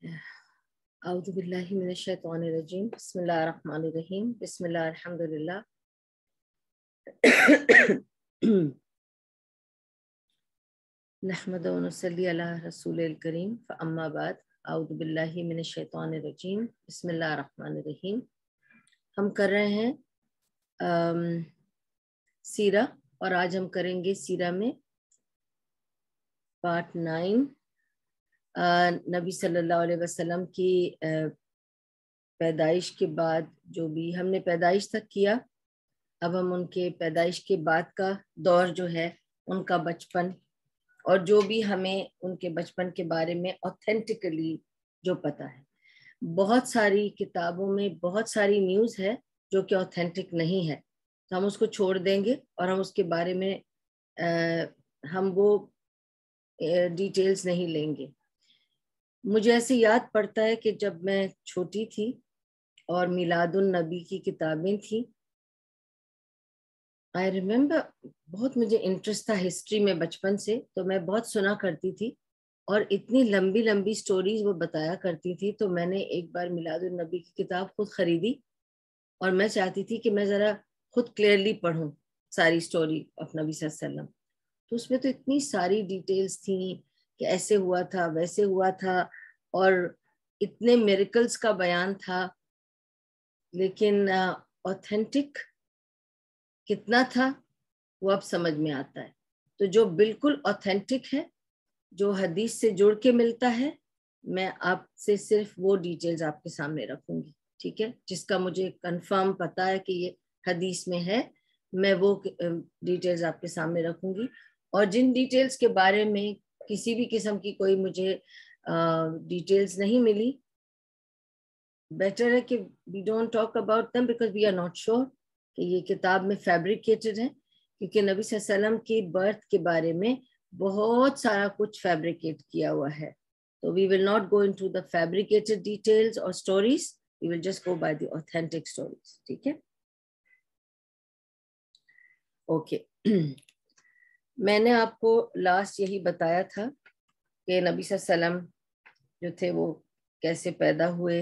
اعوذ باللہ من الشیطان الرجیم بسم اللہ الرحمن الرحیم بسم اللہ الحمدللہ نحمد و نصلی علی رسول الکریم فاما بعد اعوذ باللہ من الشیطان الرجیم بسم اللہ الرحمن الرحیم. ہم کر رہے ہیں سیرہ، اور آج ہم کریں گے سیرہ میں پارٹ 9، نبی صلی اللہ علیہ وسلم کی پیدائش کے بعد جو بھی ہم نے پیدائش تک کیا، اب ہم ان کے پیدائش کے بعد کا دور جو ہے، ان کا بچپن، اور جو بھی ہمیں ان کے بچپن کے بارے میں اوتھینٹکلی جو پتہ ہے. بہت ساری کتابوں میں بہت ساری نیوز ہے جو کہ اوتھینٹک نہیں ہے، تو ہم اس کو چھوڑ دیں گے اور ہم اس کے بارے میں ہم وہ ڈیٹیلز نہیں لیں گے. مجھے ایسے یاد پڑتا ہے کہ جب میں چھوٹی تھی اور میلاد النبی کی کتابیں تھیں، آئی ریممبر بہت مجھے انٹرسٹ تھا ہسٹری میں بچپن سے، تو میں بہت سنا کرتی تھی اور اتنی لمبی لمبی سٹوریز وہ بتایا کرتی تھی. تو میں نے ایک بار میلاد النبی کی کتاب خود خریدی اور میں چاہتی تھی کہ میں ذرا خود کلیئرلی پڑھوں ساری سٹوری آف نبی صلی اللہ علیہ وسلم. تو اس میں تو اتنی ساری ڈیٹیلز تھیں کہ ایسے ہوا تھا ویسے ہوا تھا، اور اتنے میریکلز کا بیان تھا، لیکن اوتھینٹک کتنا تھا وہ اب سمجھ میں آتا ہے. تو جو بالکل اوتھینٹک ہے، جو حدیث سے جڑ کے ملتا ہے، میں آپ سے صرف وہ ڈیٹیلز آپ کے سامنے رکھوں گی، ٹھیک ہے، جس کا مجھے کنفرم پتا ہے کہ یہ حدیث میں ہے، میں وہ ڈیٹیلز آپ کے سامنے رکھوں گی. اور جن ڈیٹیلز کے بارے میں کسی بھی قسم کی کوئی مجھے ڈیٹیلز نہیں ملی، بیٹر ہے کہ we don't talk about them because we are not sure کہ یہ کتاب میں فیبریکیٹڈ ہے، کیونکہ نبی صلی اللہ علیہ وسلم کی برتھ کے بارے میں بہت سارا کچھ فیبریکیٹ کیا ہوا ہے. تو we will not go into the fabricated details or stories, we will just go by the authentic stories. ٹھیک ہے، اوکے. میں نے آپ کو لاسٹ یہی بتایا تھا کہ نبی صلی اللہ علیہ وسلم جو تھے وہ کیسے پیدا ہوئے،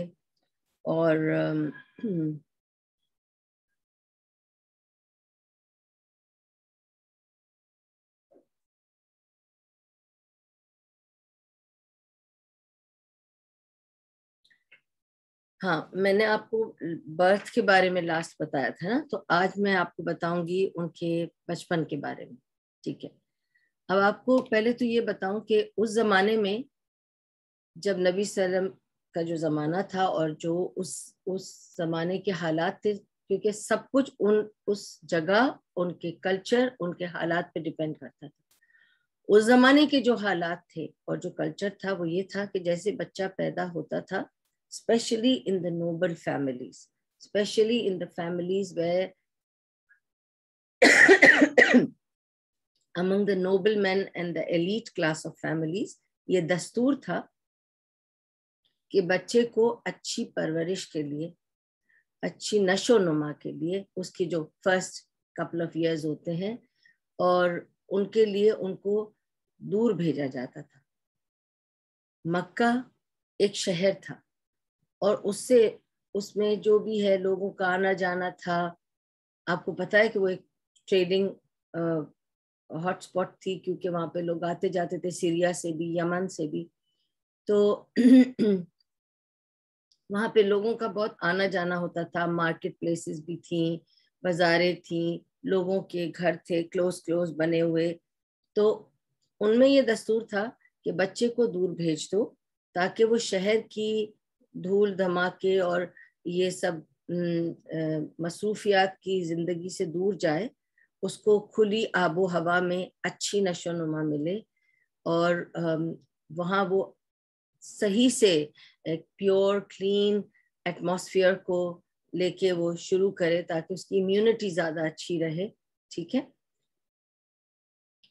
اور ہاں، میں نے آپ کو برتھ کے بارے میں لاسٹ بتایا تھا نا، تو آج میں آپ کو بتاؤں گی ان کے بچپن کے بارے میں. ٹھیک ہے، اب آپ کو پہلے تو یہ بتاؤں کہ اس زمانے میں جب نبی صلی اللہ علیہ وسلم کا جو زمانہ تھا اور جو اس زمانے کے حالات تھے، کیونکہ سب کچھ اس جگہ، ان کے کلچر، ان کے حالات پہ ڈیپینڈ کرتا تھا. اس زمانے کے جو حالات تھے اور جو کلچر تھا وہ یہ تھا کہ جیسے بچہ پیدا ہوتا تھا، especially in the noble families, especially in the families where among the noble men and the elite class of families، یہ دستور تھا کہ بچے کو اچھی پرورش کے لیے، اچھی نشو و نما کے لیے، اس کی جو فرسٹ کپل آف ایئرز ہوتے ہیں، اور ان کے لیے ان کو دور بھیجا جاتا تھا. مکہ ایک شہر تھا، اور اس میں جو بھی ہے لوگوں کا آنا جانا تھا. آپ کو پتا ہے کہ وہ ایک ٹریڈنگ ہاٹ سپاٹ تھی، کیونکہ وہاں پہ لوگ آتے جاتے تھے سیریا سے بھی، یمن سے بھی. تو وہاں پہ لوگوں کا بہت آنا جانا ہوتا تھا. مارکیٹ پلیسز بھی تھیں، بازاریں تھیں، لوگوں کے گھر تھے کلوز بنے ہوئے. تو ان میں یہ دستور تھا کہ بچے کو دور بھیج دو تاکہ وہ شہر کی دھول دھماکے اور یہ سب مصروفیات کی زندگی سے دور جائے، اس کو کھلی آب و ہوا میں اچھی نشو و نما ملے، اور وہاں وہ صحیح سے ایک پیور کلین ایٹماسفیئر کو لے کے وہ شروع کرے تاکہ اس کی امیونٹی زیادہ اچھی رہے. ٹھیک ہے،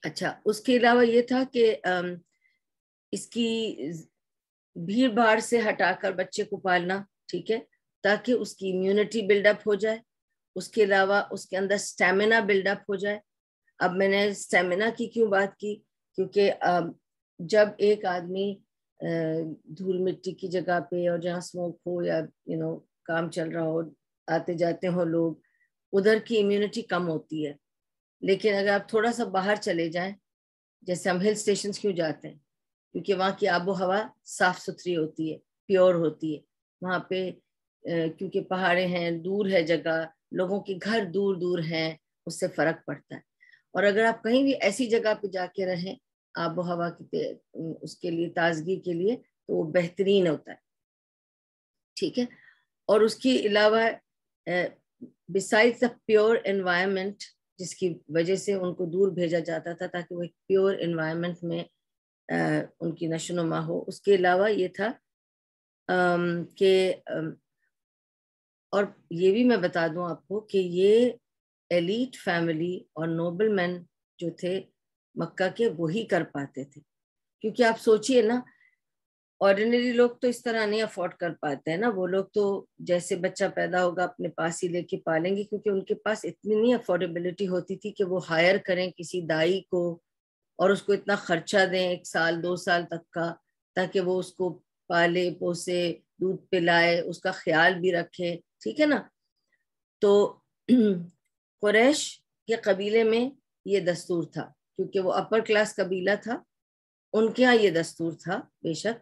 اچھا. اس کے علاوہ یہ تھا کہ اس کی بھیڑ بھاڑ سے ہٹا کر بچے کو پالنا، ٹھیک ہے، تاکہ اس کی امیونٹی بلڈ اپ ہو جائے. اس کے علاوہ اس کے اندر سٹیمنا بلڈ اپ ہو جائے. اب میں نے سٹیمنا کی کیوں بات کی، کیونکہ جب ایک آدمی دھول مٹی کی جگہ پہ اور جہاں اسموک ہو یا کام چل رہا ہو, آتے جاتے ہو لوگ, ادھر کی امیونٹی کم ہوتی ہے. لیکن اگر آپ تھوڑا سا باہر چلے جائیں, جیسے ہم ہل اسٹیشنز کیوں جاتے ہیں, کیونکہ وہاں کی آب و ہوا صاف ستھری ہوتی ہے, پیور ہوتی ہے. وہاں پہ کیونکہ پہاڑیں ہیں, دور ہے جگہ, لوگوں کے گھر دور دور ہیں, اس سے فرق پڑتا ہے. اور اگر آپ کہیں بھی ایسی جگہ پہ جا کے رہیں آب و ہوا کی اس کے لیے تازگی کے لیے, تو وہ بہترین ہوتا ہے. ٹھیک ہے. اور اس کے علاوہ besides the pure environment, جس کی وجہ سے ان کو دور بھیجا جاتا تھا تاکہ وہ ایک پیور انوائرمنٹ میں ان کی نشو نما ہو, اس کے علاوہ یہ تھا کہ اور یہ بھی میں بتا دوں آپ کو کہ یہ ایلیٹ فیملی اور نوبل مین جو تھے مکہ کے, وہی کر پاتے تھے. کیونکہ آپ سوچئے نا, آرڈینری لوگ تو اس طرح نہیں افورڈ کر پاتے ہیں نا. وہ لوگ تو جیسے بچہ پیدا ہوگا اپنے پاس ہی لے کے پالیں گے, کیونکہ ان کے پاس اتنی نہیں افورڈیبلٹی ہوتی تھی کہ وہ ہائر کریں کسی دائی کو اور اس کو اتنا خرچہ دیں 1 سال 2 سال تک کا, تاکہ وہ اس کو پالے پوسے, دودھ پلائے, اس کا خیال بھی رکھے. ٹھیک ہے نا. تو قریش کے قبیلے میں یہ دستور تھا, کیونکہ وہ اپر کلاس قبیلہ تھا. ان کے یہاں یہ دستور تھا بے شک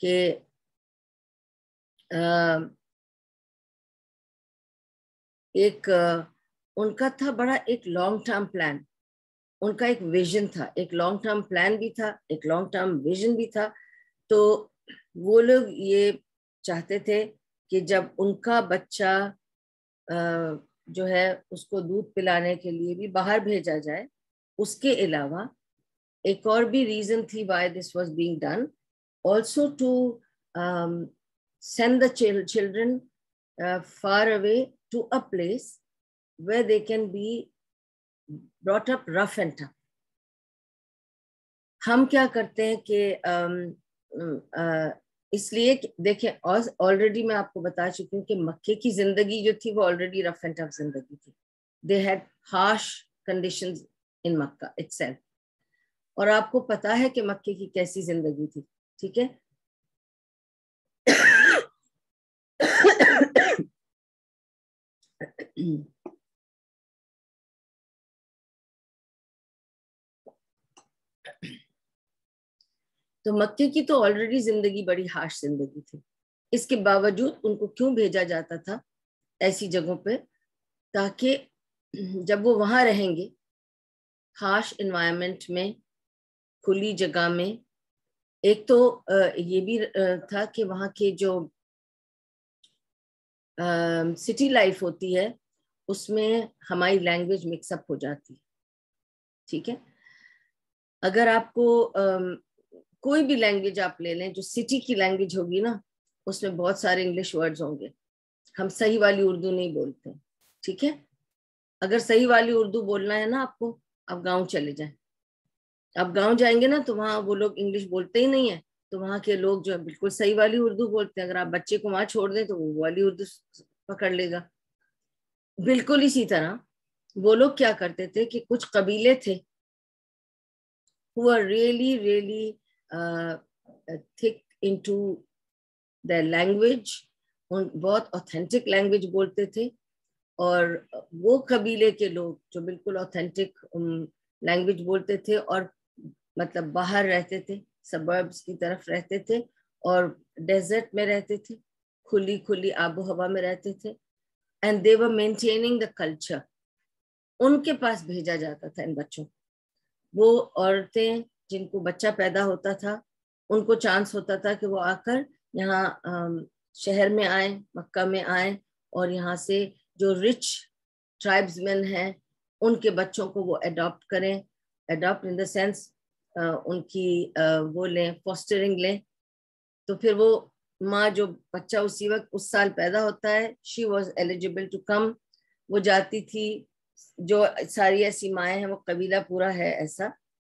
کہ ایک ان کا تھا بڑا ایک لانگ ٹرم پلان. ان کا ایک ویژن تھا, ایک لانگ ٹرم پلان بھی تھا, ایک لانگ ٹرم ویژن بھی تھا. تو وہ لوگ یہ چاہتے تھے کہ جب ان کا بچہ جو ہے اس کو دودھ پلانے کے لیے بھی باہر بھیجا جائے. اس کے علاوہ ایک اور بھی ریزن تھی why this was being done, also to send the children far away to a place where they can be brought up rough and tough. ہم کیا کرتے ہیں کہ اس لیے دیکھیں, آلریڈی میں آپ کو بتا چکی ہوں کہ مکے کی زندگی جو تھی وہ آلریڈی رف اینڈ ٹف زندگی تھی. they had harsh conditions in Makkah itself. اور آپ کو پتا ہے کہ مکے کی کیسی زندگی تھی. ٹھیک ہے. تو مکے کی تو آلریڈی زندگی بڑی ہارش زندگی تھی. اس کے باوجود ان کو کیوں بھیجا جاتا تھا ایسی جگہوں پہ, تاکہ جب وہ وہاں رہیں گے ہارش انوائرمنٹ میں, کھلی جگہ میں, ایک تو یہ بھی تھا کہ وہاں کے جو سٹی لائف ہوتی ہے اس میں ہماری لینگویج مکس اپ ہو جاتی ہے. ٹھیک ہے. اگر آپ کو کوئی بھی لینگویج آپ لے لیں, جو سٹی کی لینگویج ہوگی نا, اس میں بہت سارے انگلش ورڈز ہوں گے. ہم صحیح والی اردو نہیں بولتے. ٹھیک ہے. اگر صحیح والی اردو بولنا ہے نا آپ کو, آپ گاؤں چلے جائیں. آپ گاؤں جائیں گے نا تو وہاں وہ لوگ انگلش بولتے ہی نہیں ہیں, تو وہاں کے لوگ جو ہے بالکل صحیح والی اردو بولتے ہیں. اگر آپ بچے کو وہاں چھوڑ دیں تو وہ والی اردو پکڑ لے گا. بالکل اسی طرح وہ لوگ کیا کرتے تھے کہ کچھ قبیلے تھے who are really thick into their language, بہت authentic language بولتے تھے. اور وہ قبیلے کے لوگ جو بالکل authentic language بولتے تھے اور مطلب باہر رہتے تھے, suburbs کی طرف رہتے تھے اور ڈیزرٹ میں رہتے تھے, کھلی آب و ہوا میں رہتے تھے, and they were maintaining the culture. ان کے پاس بھیجا جاتا تھا ان بچوں. وہ عورتیں جن کو بچہ پیدا ہوتا تھا ان کو چانس ہوتا تھا کہ وہ آ کر یہاں شہر میں آئیں, مکہ میں آئیں, اور یہاں سے جو رچ ٹرائبز مین ہیں ان کے بچوں کو وہ اڈاپٹ کریں. اڈاپٹ ان دا سینس ان کی وہ لیں, فاسٹرنگ لیں. تو پھر وہ ماں جو بچہ اسی وقت اس سال پیدا ہوتا ہے, she was eligible to come. وہ جاتی تھی, جو ساری ایسی مائیں ہیں, وہ قبیلہ پورا ہے ایسا,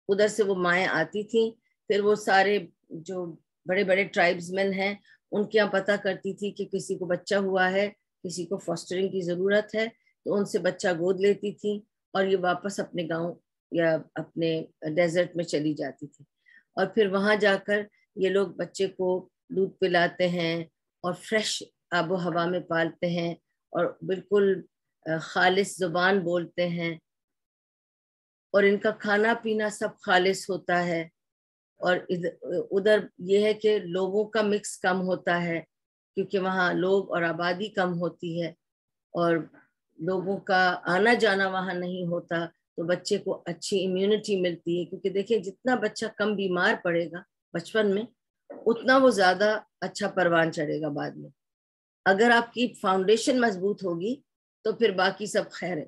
ادھر سے وہ مائیں آتی تھیں. پھر وہ سارے جو بڑے بڑے ٹرائبز مین ہیں ان کے یہاں پتہ کرتی تھی کہ کسی کو بچہ ہوا ہے, کسی کو فاسٹرنگ کی ضرورت ہے, تو ان سے بچہ گود لیتی تھی اور یہ واپس اپنے گاؤں یا اپنے ڈیزرٹ میں چلی جاتی تھی. اور پھر وہاں جا کر یہ لوگ بچے کو دودھ پلاتے ہیں اور فریش آب و ہوا میں پالتے ہیں اور بالکل خالص زبان بولتے ہیں، اور ان کا کھانا پینا سب خالص ہوتا ہے. اور ادھر یہ ہے کہ لوگوں کا مکس کم ہوتا ہے کیونکہ وہاں لوگ اور آبادی کم ہوتی ہے اور لوگوں کا آنا جانا وہاں نہیں ہوتا، تو بچے کو اچھی امیونٹی ملتی ہے. کیونکہ دیکھیں جتنا بچہ کم بیمار پڑے گا بچپن میں اتنا وہ زیادہ اچھا پروان چڑھے گا بعد میں. اگر آپ کی فاؤنڈیشن مضبوط ہوگی تو پھر باقی سب خیر ہے.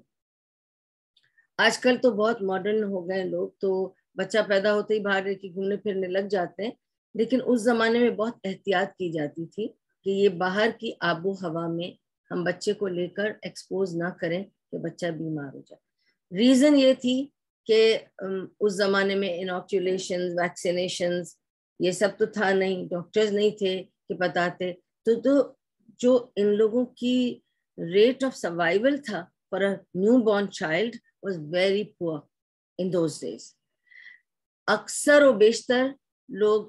آج کل تو بہت ماڈرن ہو گئے لوگ، تو بچہ پیدا ہوتے ہی باہر کے گھومنے پھرنے لگ جاتے ہیں، لیکن اس زمانے میں بہت احتیاط کی جاتی تھی کہ یہ باہر کی آب و ہوا میں ہم بچے کو لے کر ایکسپوز نہ کریں کہ بچہ بیمار ہو جائے. ریزن یہ تھی کہ اس زمانے میں انوکولیشن، ویکسینیشنز یہ سب تو تھا نہیں، ڈاکٹرز نہیں تھے کہ بتاتے، تو جو ان لوگوں کی ریٹ آف سروائیول تھا for a new born child was very poor in those days. اکثر و بیشتر لوگ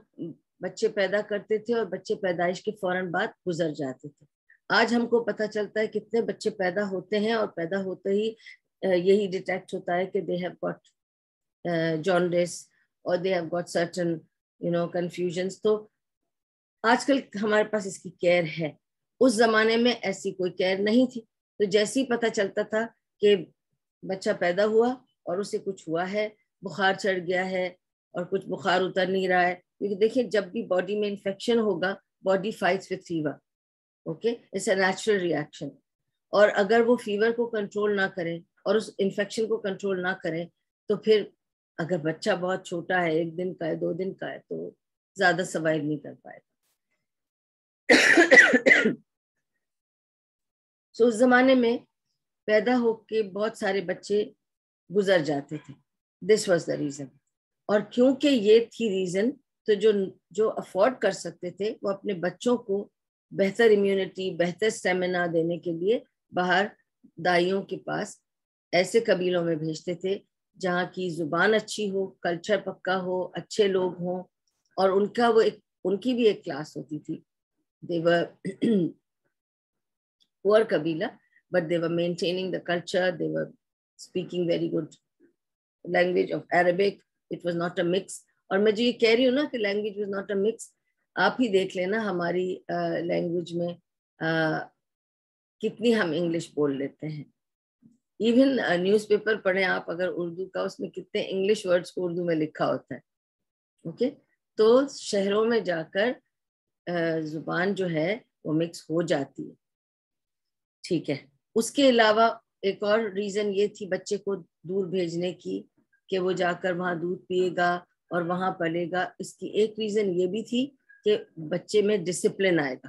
بچے پیدا کرتے تھے اور بچے پیدائش کے فوراً بعد گزر جاتے تھے. آج ہم کو پتہ چلتا ہے کتنے بچے پیدا ہوتے ہیں اور پیدا ہوتے ہی یہی ڈیٹیکٹ ہوتا ہے کہ they have got jaundice or they have got certain confusions. تو آج کل ہمارے پاس اس کی کیئر ہے، اس زمانے میں ایسی کوئی کیئر نہیں تھی. تو جیسے ہی پتہ چلتا تھا کہ بچہ پیدا ہوا اور اسے کچھ ہوا ہے، بخار چڑھ گیا ہے اور کچھ بخار اتر نہیں رہا ہے، کیونکہ دیکھیں جب بھی باڈی میں انفیکشن ہوگا body fights with fever. Okay, it's a natural reaction. اور اگر وہ فیور کو کنٹرول نہ کریں اور اس انفیکشن کو کنٹرول نہ کریں تو پھر اگر بچہ بہت چھوٹا ہے، 1 دن کا ہے، 2 دن کا ہے، تو زیادہ سروائیو نہیں کر پائے گا. سو اس زمانے میں پیدا ہو کے بہت سارے بچے گزر جاتے تھے. This was the reason. اور کیونکہ یہ تھی ریزن تو جو افورڈ کر سکتے تھے وہ اپنے بچوں کو بہتر امیونٹی، بہتر اسٹیمنا دینے کے لیے باہر دائیوں کے پاس ایسے قبیلوں میں بھیجتے تھے جہاں کی زبان اچھی ہو، کلچر پکا ہو، اچھے لوگ ہوں، اور ان کی بھی ایک کلاس ہوتی تھی. they were poor Kabila, but they were maintaining the culture. They were speaking very good language of Arabic. It was not a mix. اور میں جو یہ کہہ رہی ہوں نا کہ language was not a mix، آپ ہی دیکھ لینا ہماری لینگویج میں کتنی ہم انگلش بول لیتے ہیں. ایون نیوز پیپر پڑھیں آپ اگر اردو کا، اس میں کتنے انگلش ورڈز کو اردو میں لکھا ہوتا ہے. اوکے، تو شہروں میں جا کر زبان جو ہے وہ مکس ہو جاتی ہے. ٹھیک ہے. اس کے علاوہ ایک اور ریزن یہ تھی بچے کو دور بھیجنے کی کہ وہ جا کر وہاں دودھ پیے گا اور وہاں پلے گا. اس کی ایک ریزن یہ بھی تھی کہ بچے میں ڈسپلن آئے گا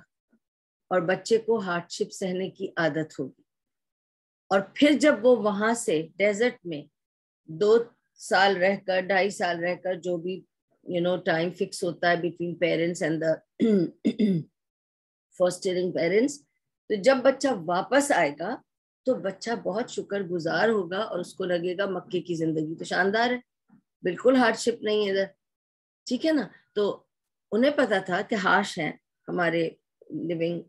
اور بچے کو ہارڈ شپ سہنے کی عادت ہوگی. اور پھر جب وہ وہاں سے ڈیزرٹ میں 2 سال رہ کر، 2.5 سال رہ کر، جو بھی ٹائم فکس ہوتا ہے between parents and the fostering parents, تو جب بچہ واپس آئے گا تو بچہ بہت شکر گزار ہوگا اور اس کو لگے گا مکے کی زندگی تو شاندار ہے، بالکل ہارڈ شپ نہیں ہے ادھر. ٹھیک ہے نا. تو انہیں پتا تھا کہ ہارش ہیں ہمارے لیونگ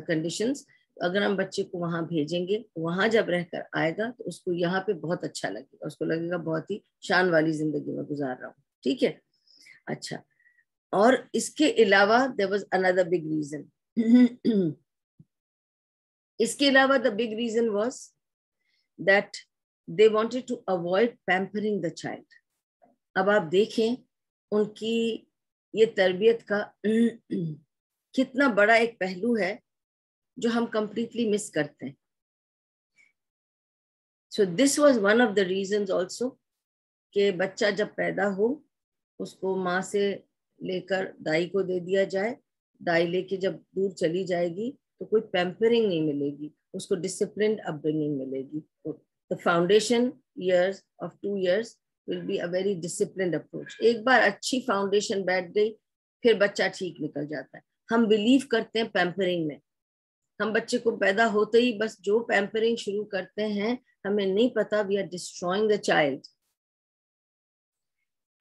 کنڈیشنز. اگر ہم بچے کو وہاں بھیجیں گے، وہاں جب رہ کر آئے گا تو اس کو یہاں پہ بہت اچھا لگے گا، اس کو لگے گا بہت ہی شان والی زندگی میں گزار رہا ہوں. ٹھیک ہے. اچھا، اور اس کے علاوہ there was another big reason. اس کے علاوہ the big reason was that they wanted to avoid pampering the child. اب آپ دیکھیں ان کی یہ تربیت کا کتنا بڑا ایک پہلو ہے جو ہم کمپلیٹلی مس کرتے ہیں. So this was one of the reasons also کہ بچہ جب پیدا ہو اس کو ماں سے لے کر دائی کو دے دیا جائے. دائی لے کے جب دور چلی جائے گی تو کوئی پیمپرنگ نہیں ملے گی، اس کو ڈسپلنڈ اپ برنگنگ ملے گی. The foundation years of 2 years will be a very disciplined approach. ایک بار اچھی فاؤنڈیشن بیٹھ گئی پھر بچہ ٹھیک نکل جاتا ہے. ہم بلیو کرتے ہیں پیمپرنگ میں. ہم بچے کو پیدا ہوتے ہی بس جو پیمپرنگ شروع کرتے ہیں، ہمیں نہیں پتا we are destroying the child.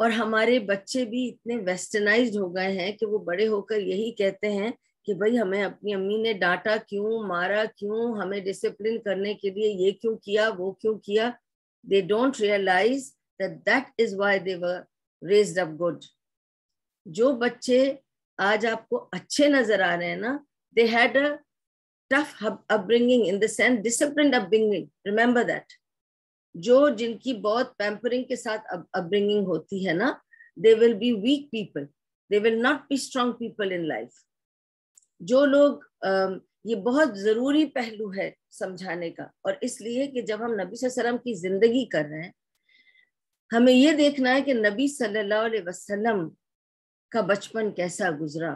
اور ہمارے بچے بھی اتنے ویسٹرنائزڈ ہو گئے ہیں کہ وہ بڑے ہو کر یہی کہتے ہیں کہ بھائی ہمیں اپنی امی نے ڈانٹا کیوں, مارا کیوں, ہمیں ڈسپلن کرنے کے لیے یہ کیوں کیا, وہ کیوں کیا. They don't realize that is why they were raised up good. جو بچے آج آپ کو اچھے نظر آ رہے ہیں نا, they had a tough upbringing in the sense disciplined upbringing. Remember that. جن کی بہت پیمپرنگ کے ساتھ upbringing ہوتی ہے نا, they will be weak people. They will not be strong people in life. جو لوگ یہ بہت ضروری پہلو ہے سمجھانے کا, اور اس لیے کہ جب ہم نبی صلی اللہ علیہ وسلم کی زندگی کر رہے ہیں, ہمیں یہ دیکھنا ہے کہ نبی صلی اللہ علیہ وسلم کا بچپن کیسا گزرا,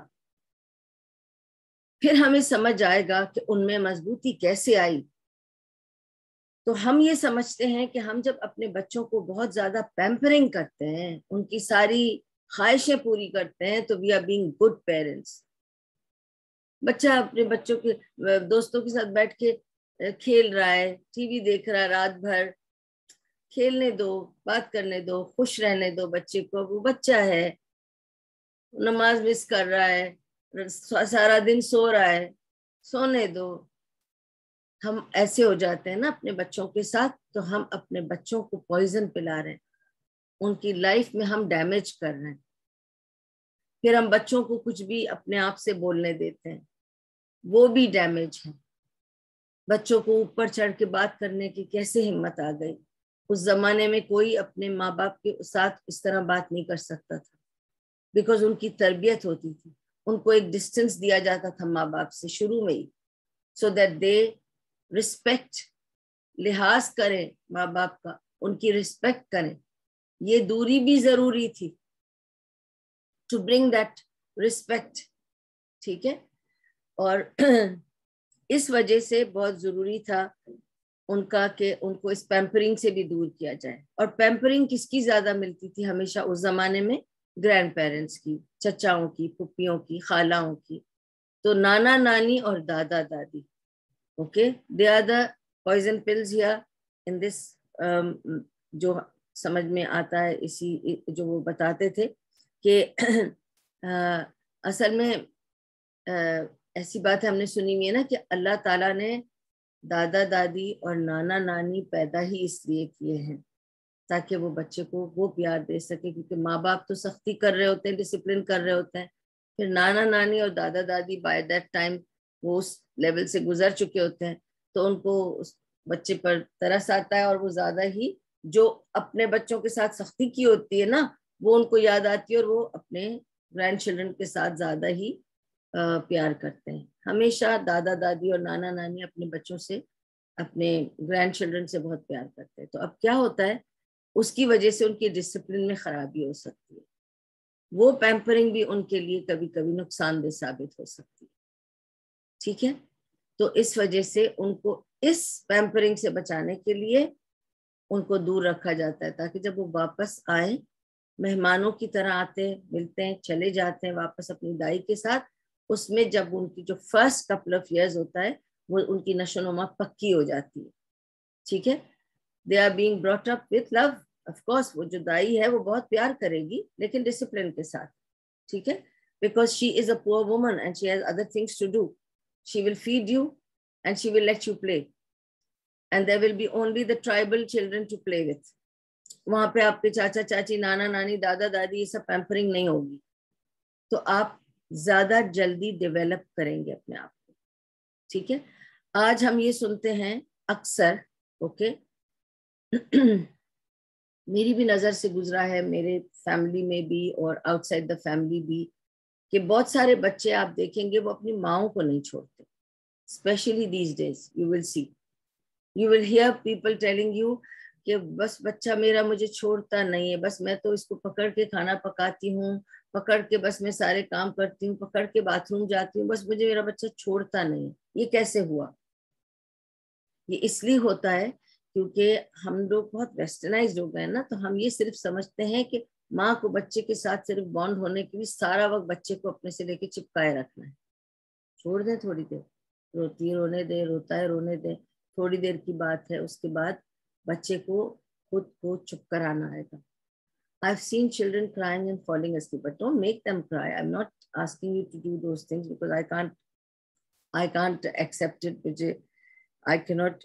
پھر ہمیں سمجھ آئے گا کہ ان میں مضبوطی کیسے آئی. تو ہم یہ سمجھتے ہیں کہ ہم جب اپنے بچوں کو بہت زیادہ پیمپرنگ کرتے ہیں, ان کی ساری خواہشیں پوری کرتے ہیں, تو we are being good parents. بچہ اپنے بچوں کے دوستوں کے ساتھ بیٹھ کے کھیل رہا ہے, ٹی وی دیکھ رہا ہے رات بھر, کھیلنے دو, بات کرنے دو, خوش رہنے دو بچے کو. وہ بچہ ہے, نماز مس کر رہا ہے, سارا دن سو رہا ہے, سونے دو. ہم ایسے ہو جاتے ہیں نا اپنے بچوں کے ساتھ, تو ہم اپنے بچوں کو پوائزن پلا رہے ہیں, ان کی لائف میں ہم ڈیمیج کر رہے ہیں. پھر ہم بچوں کو کچھ بھی اپنے آپ سے بولنے دیتے ہیں, وہ بھی ڈیمیج ہے. بچوں کو اوپر چڑھ کے بات کرنے کی کیسے ہمت آ گئی. اس زمانے میں کوئی اپنے ماں باپ کے ساتھ اس طرح بات نہیں کر سکتا تھا, بیکاز ان کی تربیت ہوتی تھی. ان کو ایک ڈسٹینس دیا جاتا تھا ماں باپ سے شروع میں ہی, سو دیٹ دے رسپیکٹ, لحاظ کریں ماں باپ کا, ان کی رسپیکٹ کریں. یہ دوری بھی ضروری تھی ٹو برنگ دیٹ رسپیکٹ. ٹھیک ہے, اور اس وجہ سے بہت ضروری تھا ان کا کہ ان کو اس پیمپرنگ سے بھی دور کیا جائے. اور پیمپرنگ کس کی زیادہ ملتی تھی ہمیشہ اس زمانے میں؟ گرینڈ پیرنٹس کی, چچاؤں کی, پھپھیوں کی, خالاؤں کی. تو نانا نانی اور دادا دادی, okay, they are the poison pills here in this. جو سمجھ میں آتا ہے اسی جو وہ بتاتے تھے کہ اصل میں ایسی بات ہے ہم نے سنی ہوئی ہے نا کہ اللہ تعالیٰ نے دادا دادی اور نانا نانی پیدا ہی اس لیے کیے ہیں تاکہ وہ بچے کو وہ پیار دے سکے, کیونکہ ماں باپ تو سختی کر رہے ہوتے ہیں, ڈسپلن کر رہے ہوتے ہیں. پھر نانا نانی اور دادا دادی بائی دیٹ ٹائم وہ اس لیول سے گزر چکے ہوتے ہیں, تو ان کو اس بچے پر ترس آتا ہے, اور وہ زیادہ ہی جو اپنے بچوں کے ساتھ سختی کی ہوتی ہے نا, وہ ان کو یاد آتی ہے, اور وہ اپنے گرینڈ چلڈرن کے ساتھ زیادہ ہی پیار کرتے ہیں. ہمیشہ دادا دادی اور نانا نانی اپنے بچوں سے, اپنے گرینڈ چلڈرن سے بہت پیار کرتے ہیں. تو اب کیا ہوتا ہے, اس کی وجہ سے ان کی ڈسپلن میں خرابی ہو سکتی ہے. وہ پیمپرنگ بھی ان کے لیے کبھی کبھی نقصان دہ ثابت ہو سکتی ہے. ٹھیک ہے, تو اس وجہ سے ان کو اس پیمپرنگ سے بچانے کے لیے ان کو دور رکھا جاتا ہے, تاکہ جب وہ واپس آئیں, مہمانوں کی طرح آتے ہیں, ملتے ہیں, چلے جاتے ہیں واپس اپنی دائی کے ساتھ. اس میں جب ان کی جو فرسٹ کپل آف ایئرز ہوتا ہے, وہ ان کی نشو نما پکی ہو جاتی ہے. ٹھیک ہے, they are being brought up with love. Of course وہ جو دائی ہے وہ بہت پیار کرے گی, لیکن ڈسپلن کے ساتھ. ٹھیک ہے, because she is a poor woman and she has other things to do. She will feed you and she will let you play, and there will be only the tribal children to play with. وہاں پہ آپ کے چاچا چاچی, نانا نانی, دادا دادی, یہ سب پیمپرنگ نہیں ہوگی. تو آپ زیادہ جلدی ڈیولپ کریں گے اپنے آپ کو. ٹھیک ہے, آج ہم یہ سنتے ہیں اکثر, اوکے, میری بھی نظر سے گزرا ہے, میرے فیملی میں بھی اور آؤٹ سائڈ دا فیملی بھی, کہ بہت سارے بچے آپ دیکھیں گے وہ اپنی ماؤں کو نہیں چھوڑتے. Especially these days you will see, you will hear people telling you کہ بس بچہ میرا مجھے چھوڑتا نہیں ہے, بس میں تو اس کو پکڑ کے کھانا پکاتی ہوں, پکڑ کے بس میں سارے کام کرتی ہوں, پکڑ کے باتھ روم جاتی ہوں, بس مجھے میرا بچہ چھوڑتا نہیں ہے. یہ کیسے ہوا؟ یہ اس لیے ہوتا ہے کیونکہ ہم لوگ بہت ویسٹرنائزڈ ہو گئے نا, تو ہم یہ صرف سمجھتے ہیں کہ ماں کو بچے کے ساتھ صرف بانڈ ہونے کے لیے سارا وقت بچے کو اپنے سے لے کے چپکائے رکھنا ہے. چھوڑ دیں تھوڑی دیر, روتی رونے دیں, روتا ہے رونے دیں, تھوڑی دیر کی بات ہے, اس کے بعد بچے کو خود کو چپ کرانا آئے گا. I've seen children crying and falling asleep, but don't make them cry. I'm not asking you to do those things because I can't accept it. I cannot,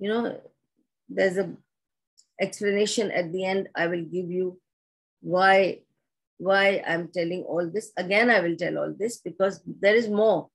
you know there's a explanation at the end. I will give you why I'm telling all this. Again I will tell all this because there is more.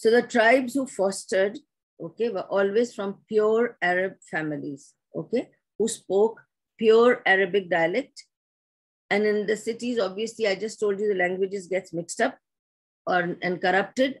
So the tribes who fostered, okay, were always from pure Arab families, okay, who spoke pure Arabic dialect. And in the cities, obviously, I just told you the languages gets mixed up and corrupted.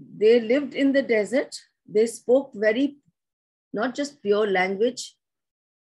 they lived in the desert, they spoke very not just pure language,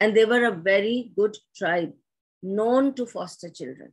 And they were a very good tribe, known to foster children.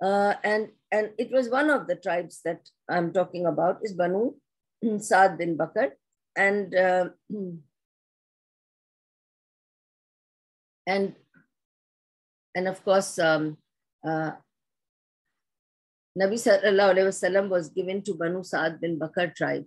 And it was one of the tribes that I'm talking about is Banu Saad bin Bakr. And of course Nabi sallallahu alaihi wasallam was given to Banu Saad bin Bakr tribe.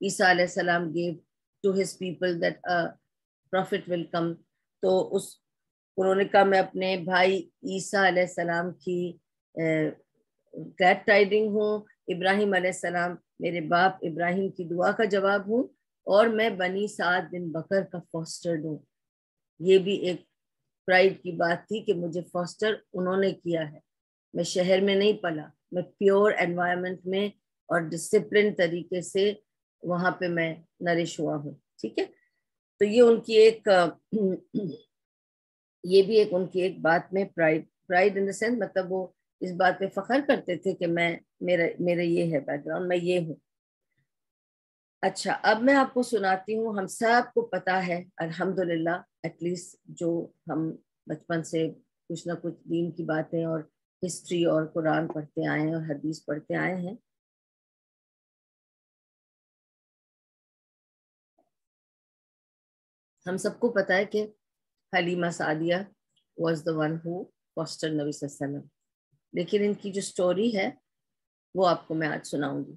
عیسیٰ علیہ السلام gave to his people that a prophet will come. تو انہوں نے کہا میں اپنے بھائی عیسیٰ علیہ السلام کی glad tiding ہوں، ابراہیم علیہ السلام میرے باپ ابراہیم کی دعا کا جواب ہوں، اور میں بنی سعد بن بکر کا فاسٹر ہوں. یہ بھی ایک پرائڈ کی بات تھی کہ مجھے فاسٹر انہوں نے کیا ہے. میں شہر میں نہیں پلا، میں پیور انوائرمنٹ میں اور ڈسپلن طریقے سے وہاں پہ میں نرش ہوا ہوں. ٹھیک ہے، تو یہ ان کی ایک یہ بھی ایک ان کی ایک بات میں پرائڈ ان دا سینس، مطلب وہ اس بات پہ فخر کرتے تھے کہ میرا یہ ہے بیک گراؤنڈ، میں یہ ہوں. اچھا، اب میں آپ کو سناتی ہوں. ہم سب کو پتا ہے الحمدللہ، ایٹ لیسٹ جو ہم بچپن سے کچھ نہ کچھ دین کی باتیں اور ہسٹری اور قرآن پڑھتے آئے ہیں اور حدیث پڑھتے آئے ہیں. ہم سب کو پتا ہے کہ Halima Sadia was the one who foster نبی صلی اللہ علیہ وسلم. لیکن ان کی جو سٹوری ہے وہ آپ کو میں آج سناؤں گی.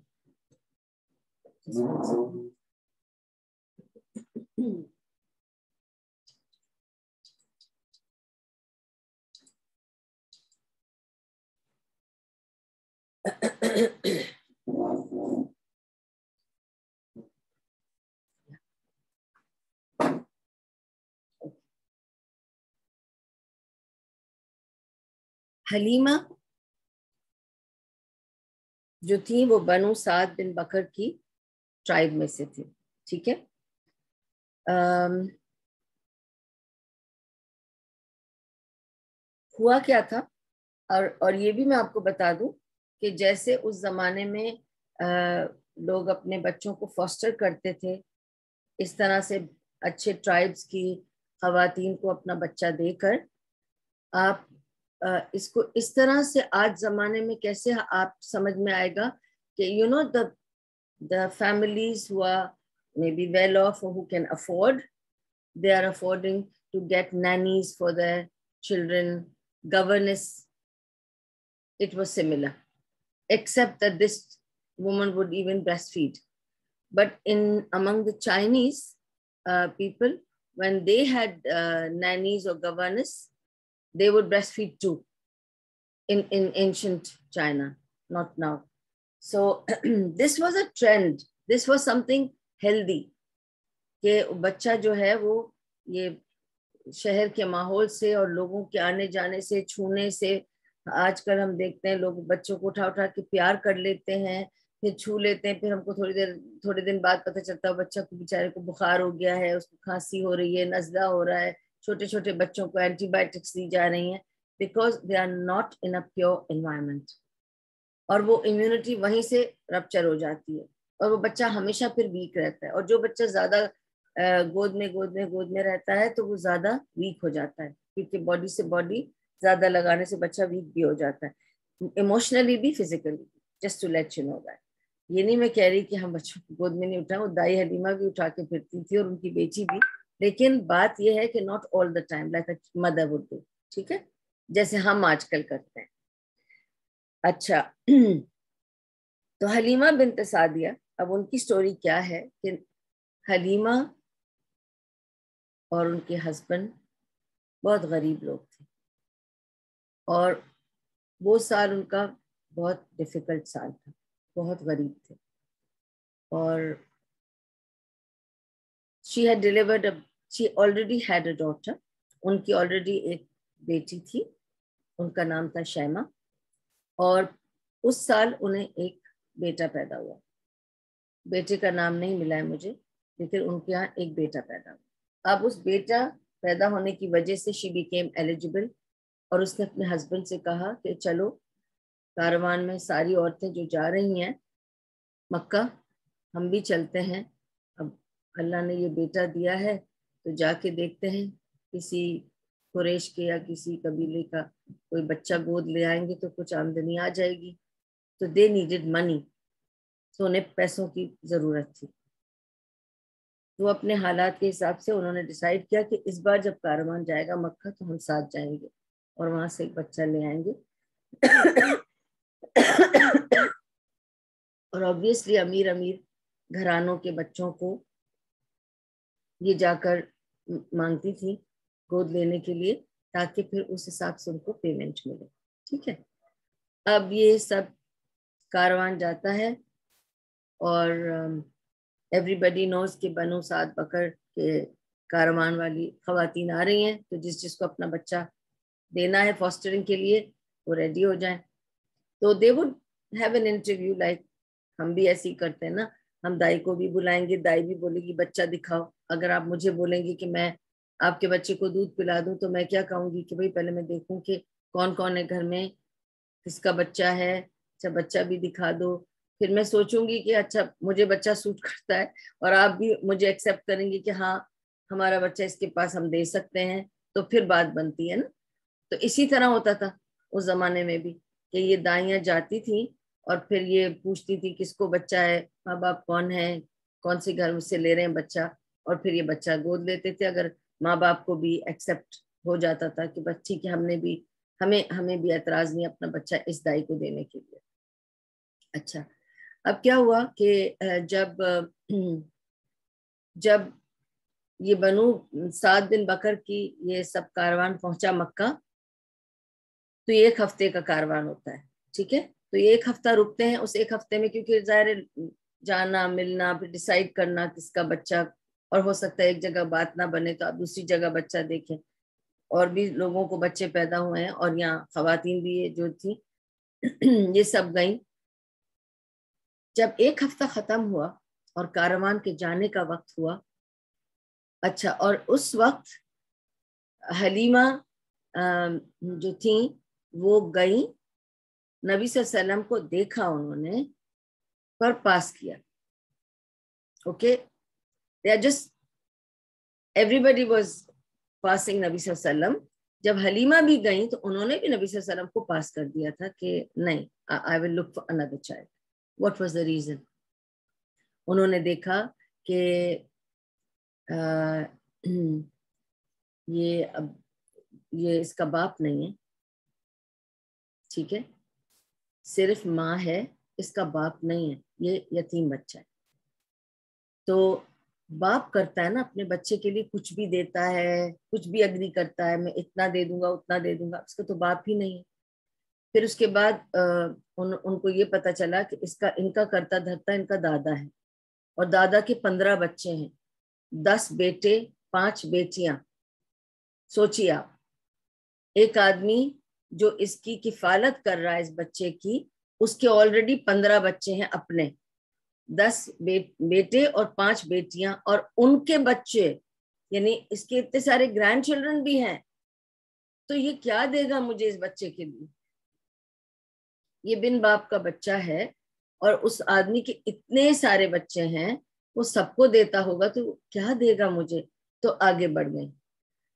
حلیمہ جو تھی وہ بنو سعد بن بکر کی ٹرائب میں سے تھی. ٹھیک ہے، ہوا کیا تھا، اور یہ بھی میں آپ کو بتا دوں کہ جیسے اس زمانے میں لوگ اپنے بچوں کو فاسٹر کرتے تھے، اس طرح سے اچھے ٹرائبس کی خواتین کو اپنا بچہ دے کر آپ اس کو اس طرح سے آج زمانے میں کیسے آپ سمجھ میں آئے گا کہ you know the families who are maybe well off or who can afford, they are affording to get nannies for their children, governess. It was similar, except that this woman would even breastfeed. But among the Chinese people, when they had nannies or governess, they would breastfeed too in ancient China, not now. So this was a trend, this was something healthy کہ بچہ جو ہے وہ یہ شہر کے ماحول سے اور لوگوں کے آنے جانے سے چھونے سے، آج کل ہم دیکھتے ہیں لوگ بچوں کو اٹھا کے پیار کر لیتے ہیں، پھر چھو لیتے ہیں، پھر ہم کو تھوڑے دن بعد پتہ چلتا ہے بچہ کو بیچارے کو بخار ہو گیا ہے، اس کو کھانسی ہو رہی ہے، نزلہ ہو رہا ہے. چھوٹے چھوٹے بچوں کو اینٹی بایوٹکس دی جا رہی ہیں because they are not in a pure environment, اور وہ امیونٹی وہیں سے رپچر ہو جاتی ہے اور وہ بچہ ہمیشہ پھر ویک رہتا ہے. اور جو بچہ زیادہ گود میں رہتا ہے تو وہ زیادہ ویک ہو جاتا ہے، کیونکہ باڈی سے باڈی زیادہ لگانے سے بچہ ویک بھی ہو جاتا ہے، ایموشنلی بھی فزیکلی بھی. Just to let you know that. یہ نہیں میں کہہ رہی کہ ہم بچوں کو گود میں نہیں اٹھائیں، وہ دائی حلیمہ بھی اٹھا کے پھرتی تھی اور ان کی بیٹی بھی، لیکن بات یہ ہے کہ not all the time like a mother would do. ٹھیک ہے، جیسے ہم آج کل کرتے ہیں. اچھا، تو حلیمہ بنت سعدیہ، اب ان کی سٹوری کیا ہے کہ حلیمہ اور ان کے ہسبینڈ بہت غریب لوگ تھے، اور وہ سال ان کا بہت ڈیفیکلٹ سال تھا، بہت غریب تھے. اور she had delivered she already had a daughter. ان کی already ایک بیٹی تھی، ان کا نام تھا شیمہ، اور اس سال انہیں ایک بیٹا پیدا ہوا. بیٹے کا نام نہیں ملا ہے مجھے، لیکن ان کے یہاں ایک بیٹا پیدا ہوا. اب اس بیٹا پیدا ہونے کی وجہ سے she became eligible، اور اس نے اپنے ہسبینڈ سے کہا کہ چلو کاروان میں ساری عورتیں جو جا رہی ہیں مکہ، ہم بھی چلتے ہیں. اب اللہ نے یہ بیٹا دیا ہے تو جا کے دیکھتے ہیں، کسی قریش کے یا کسی قبیلے کا کوئی بچہ گود لے آئیں گے تو کچھ آمدنی آ جائے گی. تو دے نیڈڈ منی، تو انہیں پیسوں کی ضرورت تھی. تو اپنے حالات کے حساب سے انہوں نے ڈیسائیڈ کیا کہ اس بار جب کاروان جائے گا مکہ تو ہم ساتھ جائیں گے اور وہاں سے ایک بچہ لے آئیں گے. اور obviously امیر گھرانوں کے بچوں کو یہ جا کر مانگتی تھی گود لینے کے لیے، تاکہ پھر اس حساب سے ان کو پیمنٹ ملے. ٹھیک ہے. اب یہ سب کاروان جاتا ہے اور ایوری بڈی نوز کہ بنو سعد بکر کے کاروان والی خواتین آ رہی ہیں، تو جس کو اپنا بچہ دینا ہے فاسٹرنگ کے لیے وہ ریڈی ہو جائیں. تو they would have an interview, like ہم بھی ایسے ہی کرتے ہیں نا. ہم دائی کو بھی بلائیں گے، دائی بھی بولے گی بچہ دکھاؤ. اگر آپ مجھے بولیں گے کہ میں آپ کے بچے کو دودھ پلا دوں تو میں کیا کہوں گی کہ بھائی پہلے میں دیکھوں کہ کون کون ہے گھر میں، کس کا بچہ ہے. اچھا بچہ بھی دکھا دو. پھر میں سوچوں گی کہ اچھا مجھے بچہ سوٹ کرتا ہے اور آپ بھی مجھے ایکسیپٹ کریں گے کہ ہاں ہمارا بچہ اس کے پاس ہم دے سکتے ہیں، تو پھر بات بنتی ہے نا. تو اسی طرح ہوتا تھا اس زمانے میں بھی کہ یہ دائیاں جاتی تھیں اور پھر یہ پوچھتی تھی کس کو بچہ ہے، ماں باپ کون ہے، کون سے گھر سے لے رہے ہیں بچہ، اور پھر یہ بچہ گود لیتے تھے. اگر ماں باپ کو بھی ایکسیپٹ ہو جاتا تھا کہ بچی کہ ہمیں بھی اعتراض نہیں اپنا بچہ اس دائی کو دینے کے لیے. اچھا اب کیا ہوا کہ جب یہ بنو سعد بن بکر کی یہ سب کاروان پہنچا مکہ، تو یہ 1 ہفتے کا کاروان ہوتا ہے. ٹھیک ہے. تو یہ 1 ہفتہ رکتے ہیں. اس 1 ہفتے میں کیونکہ ظاہر جانا ملنا پھر ڈیسائیڈ کرنا کس کا بچہ، اور ہو سکتا ہے ایک جگہ بات نہ بنے تو آپ دوسری جگہ بچہ دیکھیں. اور بھی لوگوں کو بچے پیدا ہوئے ہیں اور یہاں خواتین بھی جو تھی یہ سب گئیں. جب 1 ہفتہ ختم ہوا اور کاروان کے جانے کا وقت ہوا، اچھا اور اس وقت حلیمہ جو تھیں وہ گئیں، نبی صلی اللہ علیہ وسلم کو دیکھا انہوں نے پر پاس کیا. Okay just everybody was passing نبی صلی اللہ علیہ وسلم. جب حلیمہ بھی گئیں تو انہوں نے بھی نبی صلی اللہ علیہ وسلم کو پاس کر دیا تھا کہ نہیں I will look for another child. What was the reason? انہوں نے دیکھا کہ یہ اس کا باپ نہیں ہے. ٹھیک ہے. صرف ماں ہے، اس کا باپ نہیں ہے، یہ یتیم بچہ ہے. تو باپ کرتا ہے نا اپنے بچے کے لیے کچھ بھی دیتا ہے، کچھ بھی اگری کرتا ہے، میں اتنا دے دوں گا اتنا دے دوں گا. اس کا تو باپ ہی نہیں ہے. پھر اس کے بعد ان کو یہ پتا چلا کہ ان کا کرتا دھرتا ان کا دادا ہے، اور دادا کے 15 بچے ہیں، 10 بیٹے 5 بیٹیاں. سوچیے آپ، ایک آدمی جو اس کی کفالت کر رہا ہے اس بچے کی، اس کے آلریڈی 15 بچے ہیں اپنے، 10 بیٹے اور 5 بیٹیاں، اور ان کے بچے، یعنی اس کے اتنے سارے گرینڈ چلڈرن بھی ہیں. تو یہ کیا دے گا مجھے اس بچے کے لیے؟ یہ بن باپ کا بچہ ہے اور اس آدمی کے اتنے سارے بچے ہیں، وہ سب کو دیتا ہوگا تو کیا دے گا مجھے؟ تو آگے بڑھ گئے.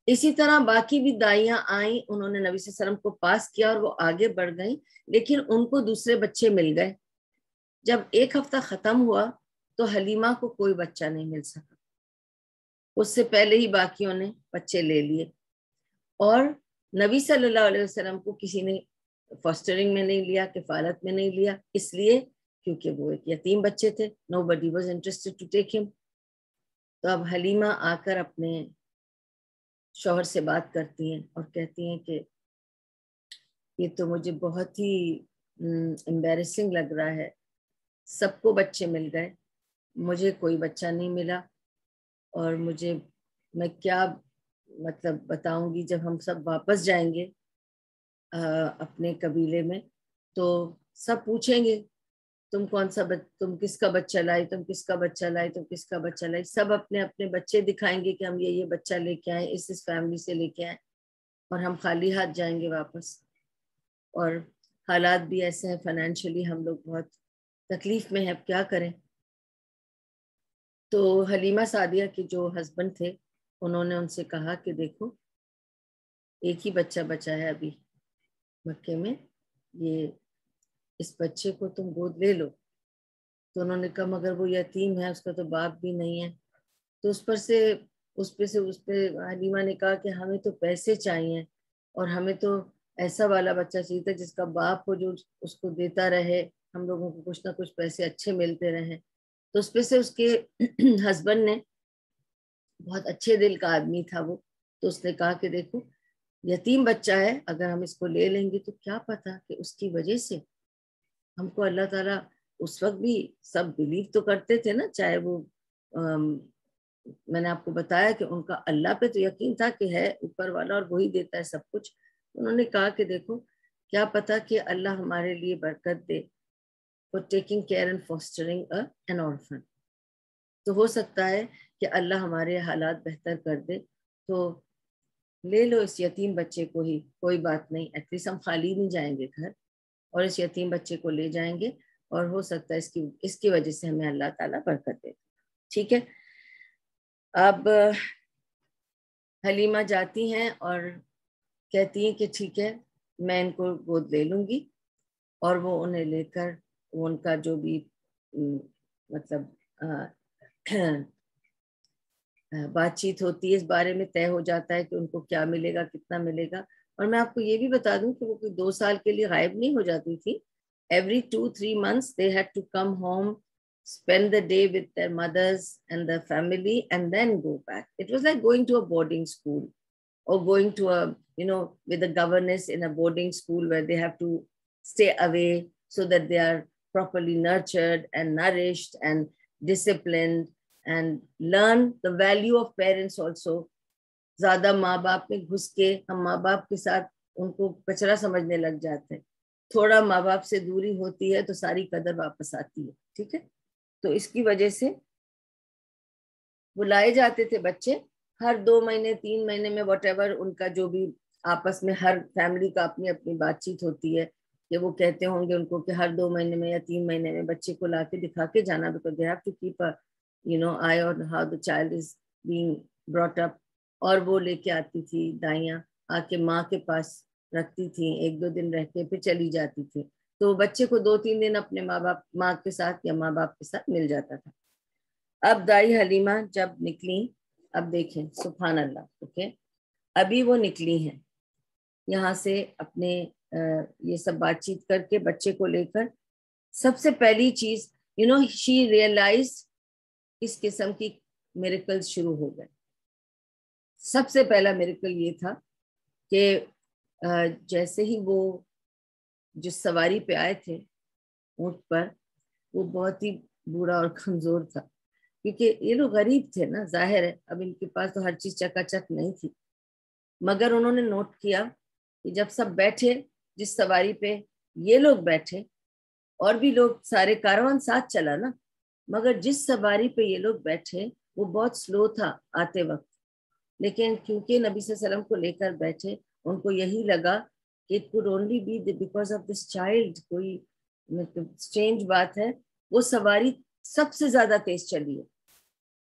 اسی طرح باقی بھی دائیاں آئیں، انہوں نے نبی صلی اللہ علیہ وسلم کو پاس کیا اور وہ آگے بڑھ گئیں، لیکن ان کو دوسرے بچے مل گئے. جب 1 ہفتہ ختم ہوا تو حلیمہ کو کوئی بچہ نہیں مل سکا. اس سے پہلے ہی باقیوں نے بچے لے لیے، اور نبی صلی اللہ علیہ وسلم کو کسی نے فاسٹرنگ میں نہیں لیا، کفالت میں نہیں لیا، اس لیے کیونکہ وہ ایک یتیم بچے تھے. nobody was interested to take him. تو اب حلیمہ آ کر اپنے شوہر سے بات کرتی ہیں اور کہتی ہیں کہ یہ تو مجھے بہت ہی امبیرسنگ لگ رہا ہے، سب کو بچے مل گئے، مجھے کوئی بچہ نہیں ملا، اور میں کیا مطلب بتاؤں گی. جب ہم سب واپس جائیں گے اپنے قبیلے میں تو سب پوچھیں گے تم تم کس کا بچہ لائی، تم کس کا بچہ لائی، تم کس کا بچہ لائی. سب اپنے اپنے بچے دکھائیں گے کہ ہم یہ بچہ لے کے آئے، اس فیملی سے لے کے آئے، اور ہم خالی ہاتھ جائیں گے واپس. اور حالات بھی ایسے ہیں، فائنینشلی ہم لوگ بہت تکلیف میں ہیں، اب کیا کریں. تو حلیمہ سعدیہ کے جو ہسبینڈ تھے انہوں نے ان سے کہا کہ دیکھو ایک ہی بچہ بچا ہے ابھی مکے میں، یہ اس بچے کو تم گود لے لو. تو انہوں نے کہا مگر وہ یتیم ہے، اس کا تو باپ بھی نہیں ہے. تو اس پہ حلیمہ نے کہا کہ ہمیں تو پیسے چاہیے، اور ہمیں تو ایسا والا بچہ چاہیے تھا جس کا باپ ہو جو اس کو دیتا رہے، ہم لوگوں کو کچھ نہ کچھ پیسے اچھے ملتے رہیں. تو اس پہ سے اس کے ہسبینڈ نے، بہت اچھے دل کا آدمی تھا وہ، تو اس نے کہا کہ دیکھو یتیم بچہ ہے، اگر ہم اس کو لے لیں گے تو کیا پتا کہ اس کی وجہ سے ہم کو اللہ تعالیٰ، اس وقت بھی سب بلیو تو کرتے تھے نا، چاہے وہ میں نے آپ کو بتایا کہ ان کا اللہ پہ تو یقین تھا کہ ہے اوپر والا اور وہی دیتا ہے سب کچھ. انہوں نے کہا کہ دیکھو کیا پتا کہ اللہ ہمارے لیے برکت دے for taking care and fostering an orphan. تو ہو سکتا ہے کہ اللہ ہمارے حالات بہتر کر دے، تو لے لو اس یتیم بچے کو ہی، کوئی بات نہیں، ایٹ لیسٹ ہم خالی نہیں جائیں گے گھر، اور اس یتیم بچے کو لے جائیں گے، اور ہو سکتا ہے اس کی وجہ سے ہمیں اللہ تعالیٰ برکت دے. ٹھیک ہے. اب حلیمہ جاتی ہیں اور کہتی ہیں کہ ٹھیک ہے میں ان کو گود لے لوں گی، اور وہ انہیں لے کر ان کا جو بھی مطلب بات چیت ہوتی ہے اس بارے میں طے ہو جاتا ہے کہ ان کو کیا ملے گا، کتنا ملے گا. اور میں آپ کو یہ بھی بتا دوں کہ وہ کوئی 2 سال کے لیے غائب نہیں ہو جاتی تھی. Every 2-3 months they had to come home, spend the day with their mothers and their family, and then go back. It was like going to a boarding school, or going to a, with a governess in a boarding school where they have to stay away so that they are properly nurtured and nourished and disciplined and learn the value of parents also. زیادہ ماں باپ میں گھس کے ہم ماں باپ کے ساتھ ان کو کچرا سمجھنے لگ جاتے ہیں، تھوڑا ماں باپ سے دوری ہوتی ہے تو ساری قدر واپس آتی ہے. ٹھیک ہے. تو اس کی وجہ سے بلائے جاتے تھے بچے ہر 2 مہینے 3 مہینے میں، واٹ ایور ان کا جو بھی آپس میں، ہر فیملی کا اپنی اپنی بات چیت ہوتی ہے کہ وہ کہتے ہوں گے ان کو کہ ہر 2 مہینے میں یا 3 مہینے میں بچے کو لا کے دکھا کے جانا، because they have to keep a eye on how the child is being brought up. اور وہ لے کے آتی تھی دائیاں، آ کے ماں کے پاس رکھتی تھی، 1-2 دن رہ کے پھر چلی جاتی تھی. تو بچے کو 2-3 دن اپنے ماں کے ساتھ یا ماں باپ کے ساتھ مل جاتا تھا. اب دائی حلیمہ جب نکلی، اب دیکھیں سبحان اللہ، اوکے ابھی وہ نکلی ہیں یہاں سے اپنے یہ سب بات چیت کر کے بچے کو لے کر. سب سے پہلی چیز شی ریئلائز اس قسم کی میریکل شروع ہو گئے. سب سے پہلا میریکل یہ تھا کہ جیسے ہی وہ جس سواری پہ آئے تھے اونٹ پر، وہ بہت ہی بوڑھا اور کمزور تھا، کیونکہ یہ لوگ غریب تھے نا، ظاہر ہے اب ان کے پاس تو ہر چیز چکا چک نہیں تھی. مگر انہوں نے نوٹ کیا کہ جب سب بیٹھے جس سواری پہ یہ لوگ بیٹھے، اور بھی لوگ سارے کاروان ساتھ چلا نا، مگر جس سواری پہ یہ لوگ بیٹھے وہ بہت سلو تھا آتے وقت. لیکن کیونکہ نبی صلی اللہ علیہ وسلم کو لے کر بیٹھے، ان کو یہی لگا کہ it could only be because of this child. کوئی اسٹرینج بات ہے. وہ سواری سب سے زیادہ تیز چلی ہے،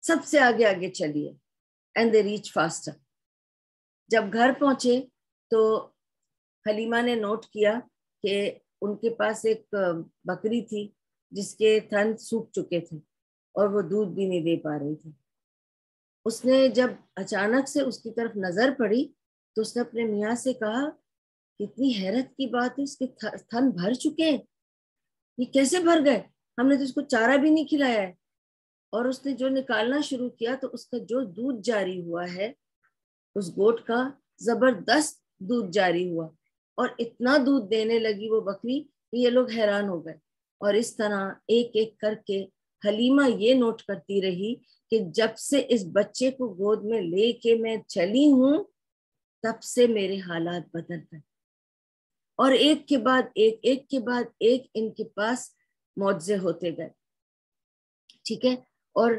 سب سے آگے آگے چلی ہے. and they reach faster. جب گھر پہنچے تو حلیمہ نے نوٹ کیا کہ ان کے پاس ایک بکری تھی جس کے تھن سوکھ چکے تھے اور وہ دودھ بھی نہیں دے پا رہی تھی. اس نے جب اچانک سے اس کی طرف نظر پڑی تو اس نے اپنے میاں سے کہا کتنی حیرت کی بات ہے، اس کے تھن بھر چکے ہیں، یہ کیسے بھر گئے؟ ہم نے تو اس کو چارہ بھی نہیں کھلایا ہے. اور اس نے جو نکالنا شروع کیا تو اس کا جو دودھ جاری ہوا ہے اس گوٹ کا، زبردست دودھ جاری ہوا، اور اتنا دودھ دینے لگی وہ بکری کہ یہ لوگ حیران ہو گئے. اور اس طرح ایک ایک کر کے حلیمہ یہ نوٹ کرتی رہی کہ جب سے اس بچے کو گود میں لے کے میں چلی ہوں تب سے میرے حالات بدل گئے، اور ایک کے بعد ایک، ایک کے بعد ایک ان کے پاس معجزے ہوتے گئے. ٹھیک ہے. اور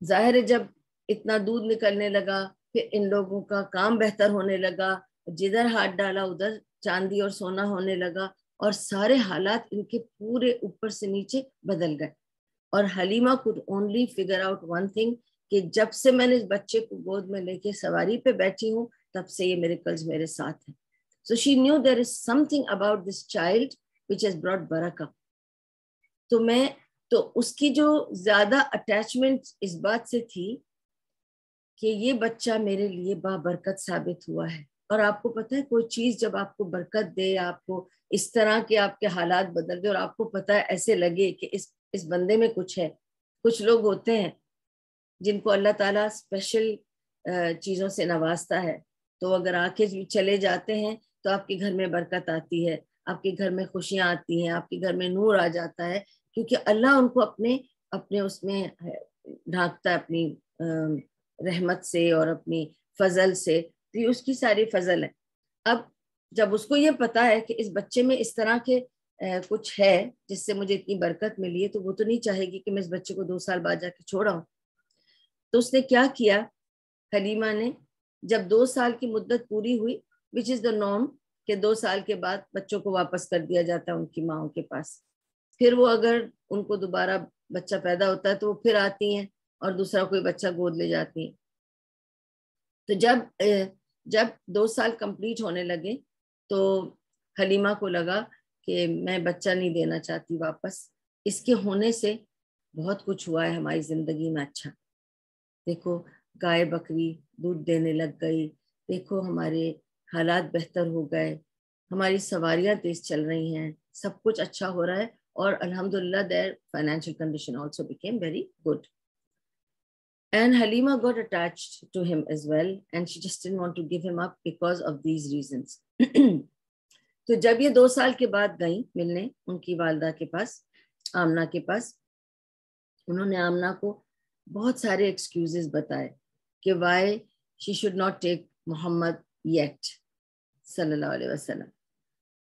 ظاہر ہے جب اتنا دودھ نکلنے لگا پھر ان لوگوں کا کام بہتر ہونے لگا، جدھر ہاتھ ڈالا ادھر چاندی اور سونا ہونے لگا، اور سارے حالات ان کے پورے اوپر سے نیچے بدل گئے. اور Halima could only figure out one thing کہ جب سے میں نے اس بچے کو گود میں لے کے سواری پہ بیٹھی ہوں تب سے یہ miracles میرے ساتھ ہیں. So she knew there is something about this child which has brought barakah. تو اس کی جو زیادہ اٹیچمنٹ اس بات سے تھی کہ یہ بچہ میرے لیے بابرکت ثابت ہوا ہے. اور آپ کو پتہ ہے کوئی چیز جب آپ کو برکت دے، آپ کو اس طرح کے آپ کے حالات بدل دے اور آپ کو پتہ ہے ایسے لگے کہ اس بندے میں کچھ ہے، کچھ لوگ ہوتے ہیں جن کو اللہ تعالیٰ اسپیشل چیزوں سے نوازتا ہے، تو اگر آ کے چلے جاتے ہیں تو آپ کے گھر میں برکت آتی ہے، آپ کے گھر میں خوشیاں آتی ہیں، آپ کے گھر میں نور آ جاتا ہے، کیونکہ اللہ ان کو اپنے اس میں ڈھانکتا ہے اپنی رحمت سے اور اپنی فضل سے، تو یہ اس کی ساری فضل ہے۔ اب جب اس کو یہ پتا ہے کہ اس بچے میں اس طرح کے کچھ ہے جس سے مجھے اتنی برکت ملی ہے، تو وہ تو نہیں چاہے گی کہ میں اس بچے کو 2 سال بعد جا کے چھوڑا ہوں۔ تو اس نے کیا کیا، حلیمہ نے جب 2 سال کی مدت پوری ہوئی، وچ از دا نارم کہ 2 سال کے بعد بچوں کو واپس کر دیا جاتا ہے ان کی ماؤں کے پاس، پھر وہ اگر ان کو دوبارہ بچہ پیدا ہوتا ہے تو وہ پھر آتی ہیں اور دوسرا کوئی بچہ گود لے جاتی ہیں۔ تو جب 2 سال کمپلیٹ ہونے لگے تو حلیمہ کو لگا کہ میں بچہ نہیں دینا چاہتی واپس، اس کے ہونے سے بہت کچھ ہوا ہے ہماری زندگی میں اچھا۔ دیکھو گائے بکری دودھ دینے لگ گئی، دیکھو ہمارے حالات بہتر ہو گئے، ہماری سواریاں تیز چل رہی ہیں، سب کچھ اچھا ہو رہا ہے، اور الحمدللہ their financial condition also became very good. And Halima got attached to him as well, and she just didn't want to give him up because of these reasons. تو جب یہ 2 سال کے بعد گئیں ملنے ان کی والدہ کے پاس، آمنہ کے پاس، انہوں نے آمنہ کو بہت سارے ایکسکیوزز بتائے کہ why she should not take Muhammad yet صلی اللہ علیہ وسلم۔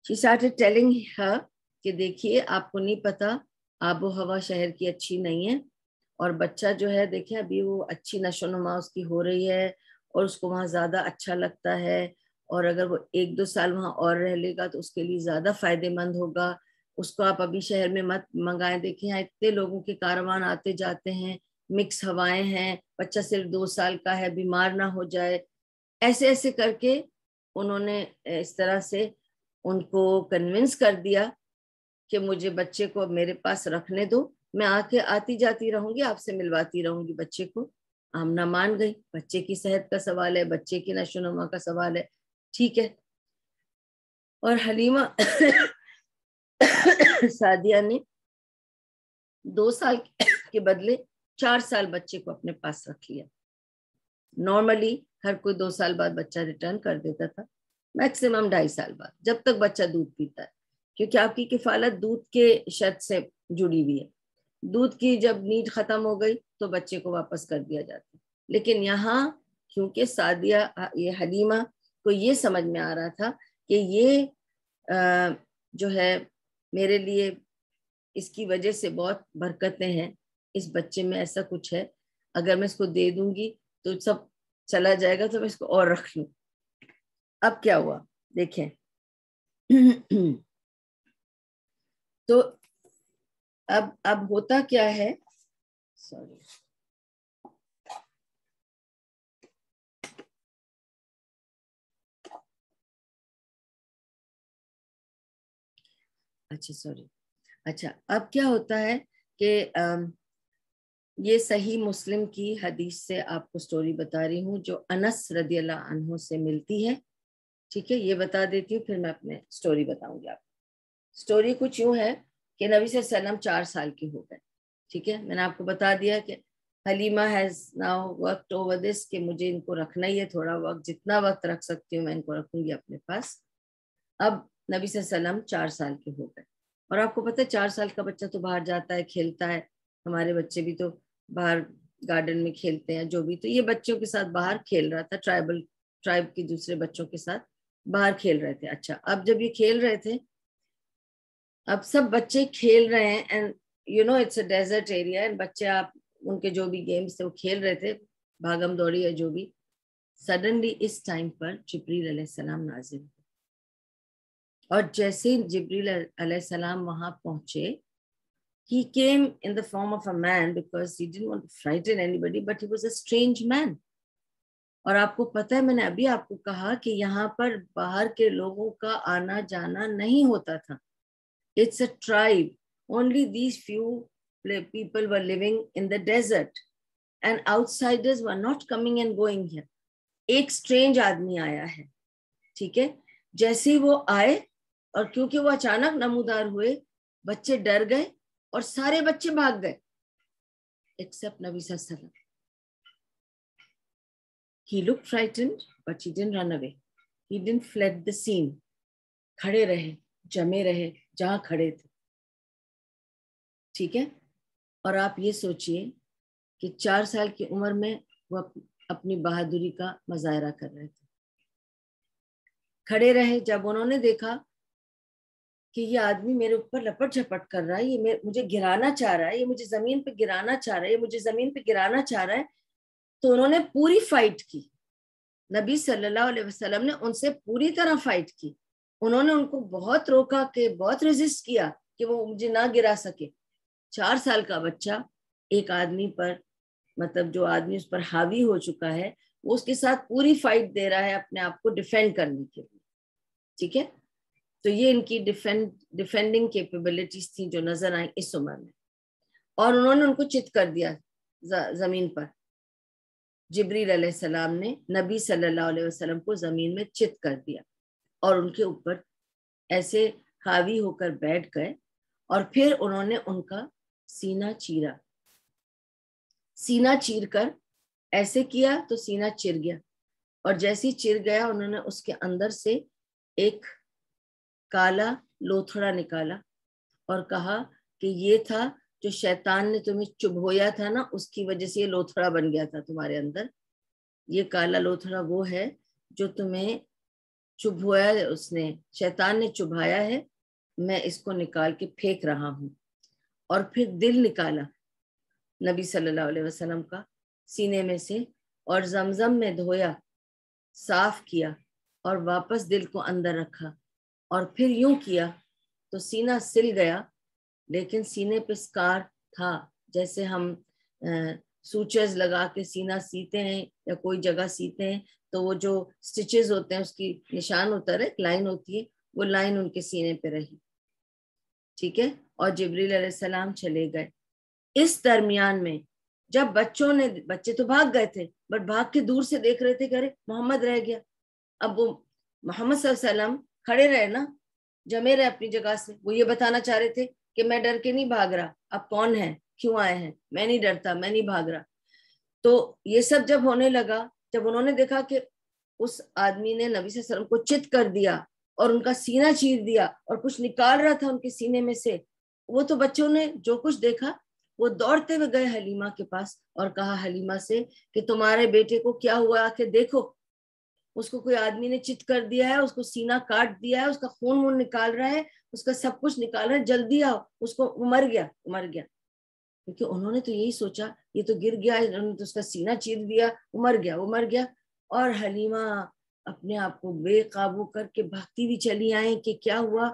شی اسٹارٹڈ ٹیلنگ ہر کہ دیکھیے آپ کو نہیں پتا، آب و ہوا شہر کی اچھی نہیں ہے، اور بچہ جو ہے دیکھیں ابھی وہ اچھی نشو و نما اس کی ہو رہی ہے اور اس کو وہاں زیادہ اچھا لگتا ہے، اور اگر وہ 1-2 سال وہاں اور رہ لے گا تو اس کے لیے زیادہ فائدے مند ہوگا، اس کو آپ ابھی شہر میں مت منگائیں، دیکھیں یہاں اتنے لوگوں کے کاروان آتے جاتے ہیں، مکس ہوائیں ہیں، بچہ صرف 2 سال کا ہے، بیمار نہ ہو جائے۔ ایسے ایسے کر کے انہوں نے اس طرح سے ان کو کنونس کر دیا کہ مجھے بچے کو اب میرے پاس رکھنے دو، میں آتی جاتی رہوں گی، آپ سے ملواتی رہوں گی بچے کو۔ آمنہ مان گئی، بچے کی صحت کا سوال ہے، بچے کی نشو و نما کا سوال ہے، ٹھیک ہے۔ اور حلیمہ سعدیہ نے 2 سال کے بدلے 4 سال بچے کو اپنے پاس رکھ لیا۔ نارملی ہر کوئی 2 سال بعد بچہ ریٹرن کر دیتا تھا، میکسیمم 2.5 سال بعد، جب تک بچہ دودھ پیتا ہے، کیونکہ آپ کی کفالت دودھ کے شرط سے جڑی ہوئی ہے۔ دودھ کی جب نیڈ ختم ہو گئی تو بچے کو واپس کر دیا جاتا ہے۔ لیکن یہاں کیونکہ سعدیہ یہ حلیمہ کو یہ سمجھ میں آ رہا تھا کہ یہ جو ہے میرے لیے اس کی وجہ سے بہت برکتیں ہیں، اس بچے میں ایسا کچھ ہے، اگر میں اس کو دے دوں گی تو سب چلا جائے گا، تو میں اس کو اور رکھ لوں۔ اب کیا ہوا دیکھیں، تو اب ہوتا کیا ہے، سوری اچھا اب کیا ہوتا ہے کہ یہ صحیح مسلم کی حدیث سے آپ کو سٹوری بتا رہی ہوں جو انس رضی اللہ عنہ سے ملتی ہے، ٹھیک ہے، یہ بتا دیتی ہوں پھر میں اپنے سٹوری بتاؤں گی آپ کو۔ سٹوری کچھ یوں ہے کہ نبی صلی اللہ علیہ وسلم 4 سال کے ہو گئے، ٹھیک ہے، میں نے آپ کو بتا دیا کہ Halima has now worked over this کہ مجھے ان کو رکھنا ہی ہے تھوڑا وقت، جتنا وقت رکھ سکتی ہوں میں ان کو رکھوں گی اپنے پاس۔ اب نبی صلی اللہ علیہ وسلم 4 سال کے ہو گئے، اور آپ کو پتہ ہے 4 سال کا بچہ تو باہر جاتا ہے، کھیلتا ہے، ہمارے بچے بھی تو باہر گارڈن میں کھیلتے ہیں، جو بھی، تو یہ بچوں کے ساتھ باہر کھیل رہا تھا، ٹرائب کے دوسرے بچوں کے ساتھ باہر کھیل رہے تھے۔ اچھا اب جب یہ کھیل رہے تھے، اب سب بچے کھیل رہے ہیں، and you know it's a desert area, and بچے آپ ان کے جو بھی گیمز تھے وہ کھیل رہے تھے، بھاگم دوڑی ہے جو بھی۔ سڈنلی اس ٹائم پر جبریل علیہ السلام نازل ہوئے، اور جیسے جبریل علیہ السلام وہاں پہنچے، he came in the form of a man because he didn't want to frighten anybody, but he was a strange man. اور آپ کو پتہ ہے میں نے ابھی آپ کو کہا کہ یہاں پر باہر کے لوگوں کا آنا جانا نہیں ہوتا تھا، it's a tribe, only these few people were living in the desert and outsiders were not coming and going here. ایک strange آدمی آیا ہے، ٹھیک ہے، جیسے ہی وہ آئے اور کیونکہ وہ اچانک نمودار ہوئے، بچے ڈر گئے اور سارے بچے بھاگ گئے، except Nabi Sallallahu Alaihi Wasallam. He looked frightened, but he didn't run away. He didn't fled the scene. کھڑے رہے, جمے رہے جہاں کھڑے تھے. ٹھیک ہے. اور آپ یہ سوچئے کہ 4 سال کی عمر میں وہ اپنی بہادری کا مظاہرہ کر رہے تھے. کھڑے رہے. جب انہوں نے دیکھا کہ یہ آدمی میرے اوپر لپٹ جھپٹ کر رہا ہے, یہ مجھے گرانا چاہ رہا ہے, یہ مجھے زمین پہ گرانا چاہ رہا ہے, یہ مجھے زمین پہ گرانا چاہ رہا ہے, تو انہوں نے پوری فائٹ کی. نبی صلی اللہ علیہ وسلم نے ان سے پوری طرح فائٹ کی. انہوں نے ان کو بہت روکا, کہ بہت ریزسٹ کیا کہ وہ مجھے نہ گرا سکے. 4 سال کا بچہ ایک آدمی پر, مطلب جو آدمی اس پر حاوی ہو چکا ہے, وہ اس کے ساتھ پوری فائٹ دے رہا ہے اپنے آپ کو ڈیفینڈ کرنے کے لیے. ٹھیک ہے. تو یہ ان کی ڈیفینڈنگ کیپیبلٹیز تھیں جو نظر آئیں اس عمر میں. اور انہوں نے ان کو چت کر دیا زمین پر. جبریل علیہ السلام نے نبی صلی اللہ علیہ وسلم کو زمین میں چت کر دیا اور ان کے اوپر ایسے حاوی ہو کر بیٹھ گئے. اور پھر انہوں نے ان کا سینہ چیرا. سینہ چیر کر ایسے کیا تو سینہ چر گیا, اور جیسی چر گیا انہوں نے اس کے اندر سے ایک کالا لوتھڑا نکالا اور کہا کہ یہ تھا جو شیطان نے تمہیں چبھویا تھا نا, اس کی وجہ سے یہ لوتھڑا بن گیا تھا تمہارے اندر. یہ کالا لوتھڑا وہ ہے جو تمہیں چبھویا, اس نے شیطان نے چبھایا ہے, میں اس کو نکال کے پھینک رہا ہوں. اور پھر دل نکالا نبی صلی اللہ علیہ وسلم کا سینے میں سے, اور زمزم میں دھویا, صاف کیا, اور واپس دل کو اندر رکھا. اور پھر یوں کیا تو سینہ سل گیا, لیکن سینے پہ سکار تھا. جیسے ہم سوچرز لگا کے سینہ سیتے ہیں یا کوئی جگہ سیتے ہیں, تو وہ جو سٹچز ہوتے ہیں اس کی نشان ہوتا ہے, ایک لائن ہوتی ہے, وہ لائن ان کے سینے پہ رہی. ٹھیک ہے. اور جبریل علیہ السلام چلے گئے. اس درمیان میں جب بچے تو بھاگ گئے تھے, بٹ بھاگ کے دور سے دیکھ رہے تھے کہ ارے محمد رہ گیا. اب وہ محمد صلی اللہ علیہ وسلم کھڑے رہے نا, جمے رہے اپنی جگہ سے. وہ یہ بتانا چاہ رہے تھے کہ میں ڈر کے نہیں بھاگ رہا, اب کون ہے, کیوں آئے ہیں, میں نہیں ڈرتا, میں نہیں بھاگ رہا. تو یہ سب جب ہونے لگا, جب انہوں نے دیکھا کہ اس آدمی نے نبی صلی اللہ علیہ وسلم کو چت کر دیا اور ان کا سینہ چیر دیا اور کچھ نکال رہا تھا ان کے سینے میں سے, وہ تو بچوں نے جو کچھ دیکھا وہ دوڑتے ہوئے گئے حلیمہ کے پاس اور کہا حلیمہ سے کہ تمہارے بیٹے کو کیا ہوا, آ کے دیکھو, اس کو کوئی آدمی نے چت کر دیا ہے, اس کو سینہ کاٹ دیا ہے, اس کا خون نکال رہا ہے, اس کا سب کچھ نکال رہا ہے, جلدی آؤ, اس کو مر گیا. کیونکہ انہوں نے تو یہی سوچا یہ تو گر گیا, انہوں نے تو اس کا سینہ چیر دیا, وہ مر گیا. اور حلیمہ اپنے آپ کو بے قابو کر کے بھاگتی بھی چلی آئیں کہ کیا ہوا.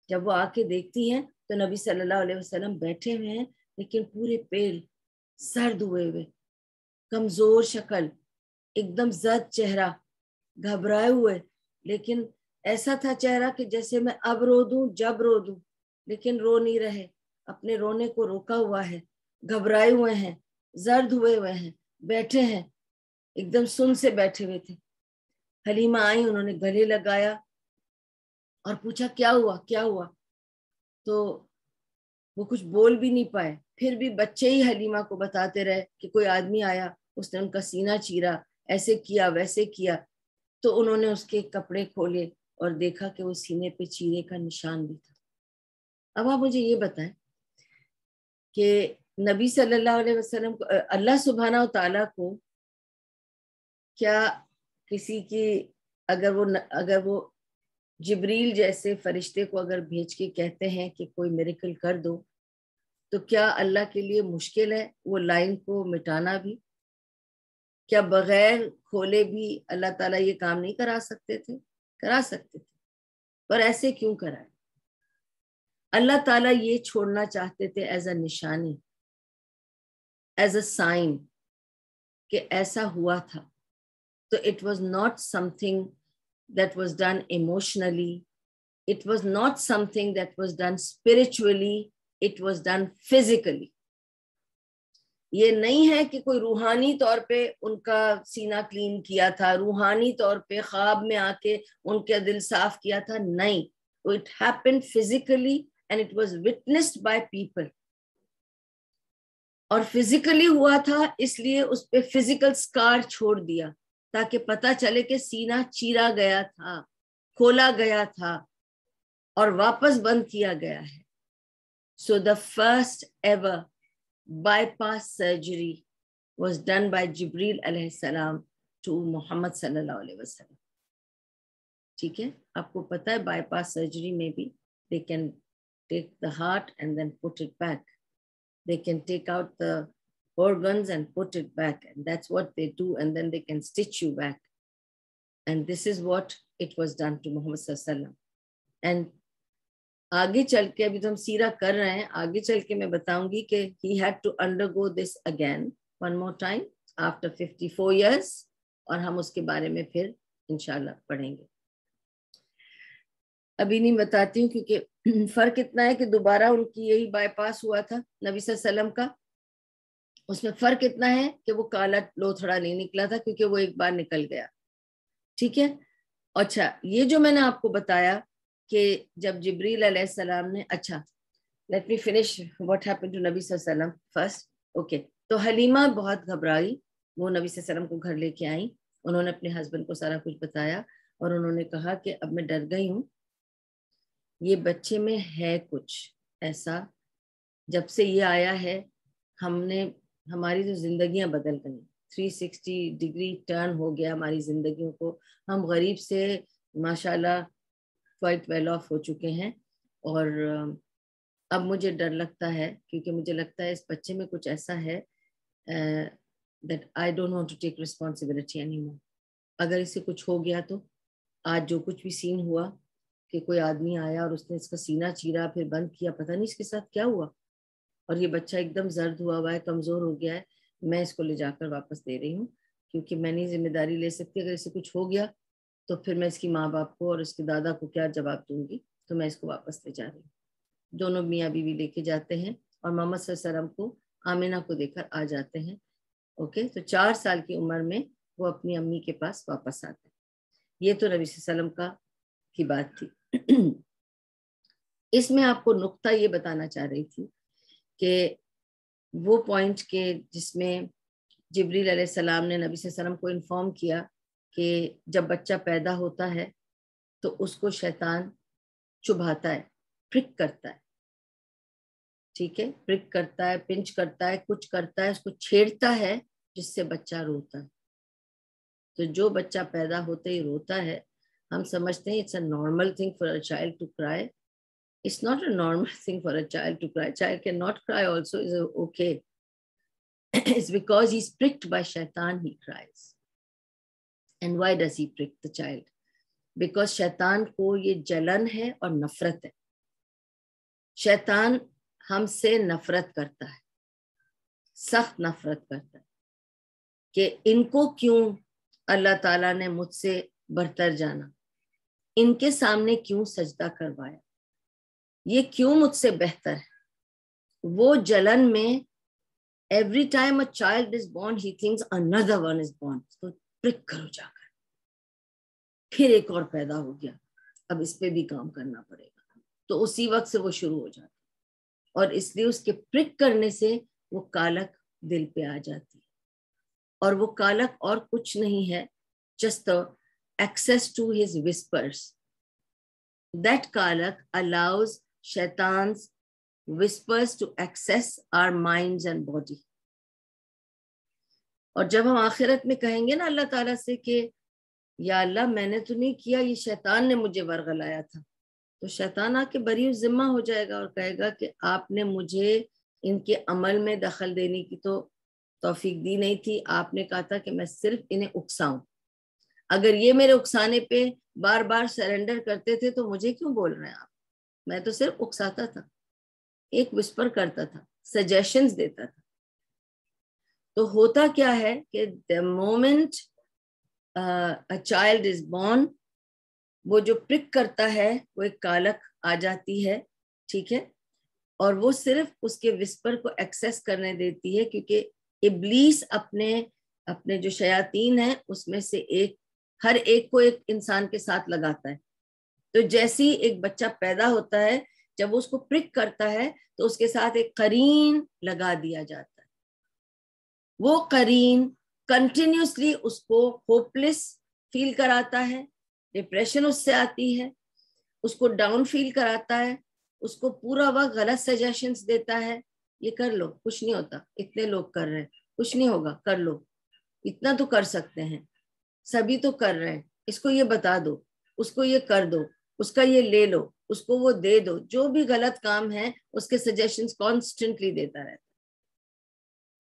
جب وہ آ کے دیکھتی ہیں تو نبی صلی اللہ علیہ وسلم بیٹھے ہوئے ہیں, لیکن پورے پیل, سرد ہوئے, کمزور شکل, ایک دم زرد چہرہ, گھبرائے ہوئے. لیکن ایسا تھا چہرہ کہ جیسے میں اب رو دوں جب رو دوں, لیکن رو نہیں رہے, اپنے رونے کو روکا ہوا ہے, گھبرائے ہوئے ہیں, زرد ہوئے ہیں, بیٹھے ہیں, ایک دم سن سے بیٹھے ہوئے تھے. حلیمہ آئی, انہوں نے گلے لگایا اور پوچھا کیا ہوا. تو وہ کچھ بول بھی نہیں پائے. پھر بھی بچے ہی حلیمہ کو بتاتے رہے کہ کوئی آدمی آیا, اس نے ان کا سینہ چیرا, ایسے کیا ویسے کیا. تو انہوں نے اس کے کپڑے کھولے اور دیکھا کہ وہ سینے پہ چیرے کا نشان بھی تھا. اب آپ مجھے یہ بتائیں کہ نبی صلی اللہ علیہ وسلم کو, اللہ سبحانہ و تعالیٰ کو کیا کسی کی اگر وہ جبریل جیسے فرشتے کو اگر بھیج کے کہتے ہیں کہ کوئی میریکل کر دو, تو کیا اللہ کے لیے مشکل ہے وہ لائن کو مٹانا بھی؟ کیا بغیر کھولے بھی اللہ تعالیٰ یہ کام نہیں کرا سکتے تھے؟ کرا سکتے تھے, پر ایسے کیوں کرائے؟ اللہ تعالیٰ یہ چھوڑنا چاہتے تھے ایز اے نشانی, ایز اے سائن کہ ایسا ہوا تھا. تو it was not something that was done emotionally, it was not something that was done spiritually, it was done physically. یہ نہیں ہے کہ کوئی روحانی طور پہ ان کا سینہ کلین کیا تھا, روحانی طور پہ خواب میں آ کے ان کا دل صاف کیا تھا, نہیں. It happened physically and it was witnessed by people. اور فزیکلی ہوا تھا اس لیے اس پہ فزیکل سکار چھوڑ دیا تاکہ پتہ چلے کہ سینہ چیرا گیا تھا، کھولا گیا تھا اور واپس بند کیا گیا ہے. So the first ever bypass surgery was done by Jibreel alayhi salam to Muhammad sallallahu alayhi wasallam. ٹھیک ہے، آپ کو پتہ ہے بائی پاس سرجری میں بھی they can take the heart and then put it back. They can take out the organs and put it back, and that's what they do, and then they can stitch you back. And this is what it was done to Muhammad sallallahu alaihi wasallam. And آگے چل کے ابھی تو ہم سیرہ کر رہے ہیں، آگے چل کے میں بتاؤں گی کہ he had to undergo this again one more time after 54 years، اور ہم اس کے بارے میں پھر انشاءاللہ پڑھیں گے. ابھی نہیں بتاتی ہوں کیونکہ فرق اتنا ہے کہ دوبارہ ان کی یہی بائی پاس ہوا تھا نبی صلی اللہ علیہ وسلم کا. اس میں فرق اتنا ہے کہ وہ کالا لوتھڑا نہیں نکلا تھا کیونکہ وہ ایک بار نکل گیا. ٹھیک ہے. اچھا، یہ جو میں نے آپ کو بتایا کہ جب جبریل علیہ السلام نے، اچھا let me finish what happen to نبی صلی اللہ علیہ وسلم فرسٹ. اوکے، تو حلیمہ بہت گھبرائی، وہ نبی صلی اللہ علیہ وسلم کو گھر لے کے آئیں، انہوں نے اپنے ہسبینڈ کو سارا کچھ بتایا اور انہوں نے کہا کہ اب میں ڈر گئی ہوں، یہ بچے میں ہے کچھ ایسا، جب سے یہ آیا ہے ہماری جو زندگیاں بدل گئی، 360 ڈگری ٹرن ہو گیا ہماری زندگیوں کو. ہم غریب سے ماشاءاللہ کوائٹ ویل آف ہو چکے ہیں، اور اب مجھے ڈر لگتا ہے کیونکہ مجھے لگتا ہے اس بچے میں کچھ ایسا ہے that I don't want to take responsibility anymore. اگر اسے کچھ ہو گیا تو آج جو کچھ بھی سین ہوا کہ کوئی آدمی آیا اور اس نے اس کا سینہ چیرا پھر بند کیا، پتہ نہیں اس کے ساتھ کیا ہوا، اور یہ بچہ ایک دم زرد ہوا ہے، کمزور ہو گیا ہے. میں اس کو لے جا کر واپس دے رہی ہوں کیونکہ میں نہیں ذمہ داری لے سکتی. اگر اسے کچھ ہو گیا تو پھر میں اس کی ماں باپ کو اور اس کے دادا کو کیا جواب دوں گی، تو میں اس کو واپس لے جا رہی ہوں. دونوں میاں بیوی لے کے جاتے ہیں اور محمد صلی اللہ علیہ وسلم کو آمینہ کو دے کر آ جاتے ہیں. اوکے، تو 4 سال کی عمر میں وہ اپنی امی کے پاس واپس آتے ہیں. یہ تو نبی صلی اللہ علیہ وسلم کی بات تھی. اس میں آپ کو نقطہ یہ بتانا چاہ رہی تھی کہ وہ پوائنٹ کے جس میں جبریل علیہ السلام نے نبی صلی اللہ علیہ وسلم کو انفارم کیا کہ جب بچہ پیدا ہوتا ہے تو اس کو شیطان چبھاتا ہے، پرک کرتا ہے. ٹھیک ہے، پرک کرتا ہے، پنچ کرتا ہے، کچھ کرتا ہے، اس کو چھیڑتا ہے جس سے بچہ روتا ہے. تو جو بچہ پیدا ہوتے ہی روتا ہے، ہم سمجھتے ہیں it's a normal thing for a child to cry. It's not a normal thing for a child to cry. Child cannot cry also, is okay. It's because he's pricked by shaitan he cries. And why does he prick the child? Because شیطان کو یہ جلن ہے اور نفرت ہے. شیطان ہم سے نفرت کرتا ہے، سخت نفرت کرتا ہے کہ ان کو کیوں اللہ تعالیٰ نے مجھ سے برتر جانا، ان کے سامنے کیوں سجدہ کروایا، یہ کیوں مجھ سے بہتر ہے. وہ جلن میں every time a child is born he thinks another one is born. تو پرک کرو جا کر، پھر ایک اور پیدا ہو گیا، اب اس پہ بھی کام کرنا پڑے گا. تو اسی وقت سے وہ شروع ہو جاتا، اور اس لیے اس کے پرک کرنے سے وہ کالک دل پہ آ جاتی ہے. اور وہ کالک اور کچھ نہیں ہے، just the access to his whispers. That kalak allows shaitan's whispers to access our minds and body. اور جب ہم آخرت میں کہیں گے نا اللہ تعالیٰ سے کہ یا اللہ میں نے تو نہیں کیا، یہ شیطان نے مجھے ورغلایا تھا، تو شیطان آ کے بری ذمہ ہو جائے گا اور کہے گا کہ آپ نے مجھے ان کے عمل میں دخل دینے کی تو توفیق دی نہیں تھی، آپ نے کہا تھا کہ میں صرف انہیں اکساؤں. اگر یہ میرے اکسانے پہ بار بار سرنڈر کرتے تھے تو مجھے کیوں بول رہے ہیں آپ؟ میں تو صرف اکساتا تھا، ایک وسپر کرتا تھا، سجیشنز دیتا تھا. تو ہوتا کیا ہے کہ the moment a child is born، وہ جو پرک کرتا ہے وہ ایک کالک آ جاتی ہے. ٹھیک ہے، اور وہ صرف اس کے وسپر کو ایکسیس کرنے دیتی ہے کیونکہ ابلیس اپنے جو شیاطین ہیں اس میں سے ہر ایک کو ایک انسان کے ساتھ لگاتا ہے. تو جیسی ایک بچہ پیدا ہوتا ہے، جب اس کو پرک کرتا ہے تو اس کے ساتھ ایک قرین لگا دیا جاتا ہے. وہ قرین کنٹینیوسلی اس کو ہوپلیس فیل کراتا ہے, ڈپریشن اس سے آتی ہے, اس کو ڈاؤن فیل کراتا ہے, اس کو پورا وقت غلط سجیشنز دیتا ہے, یہ کر لو کچھ نہیں ہوتا, اتنے لوگ کر رہے ہیں کچھ نہیں ہوگا, کر لو, اتنا تو کر سکتے ہیں, سبھی تو کر رہے ہیں, اس کو یہ بتا دو, اس کو یہ کر دو, اس کا یہ لے لو, اس کو وہ دے دو, جو بھی غلط کام ہے اس کے سجیشنز کانسٹنٹلی دیتا رہتا,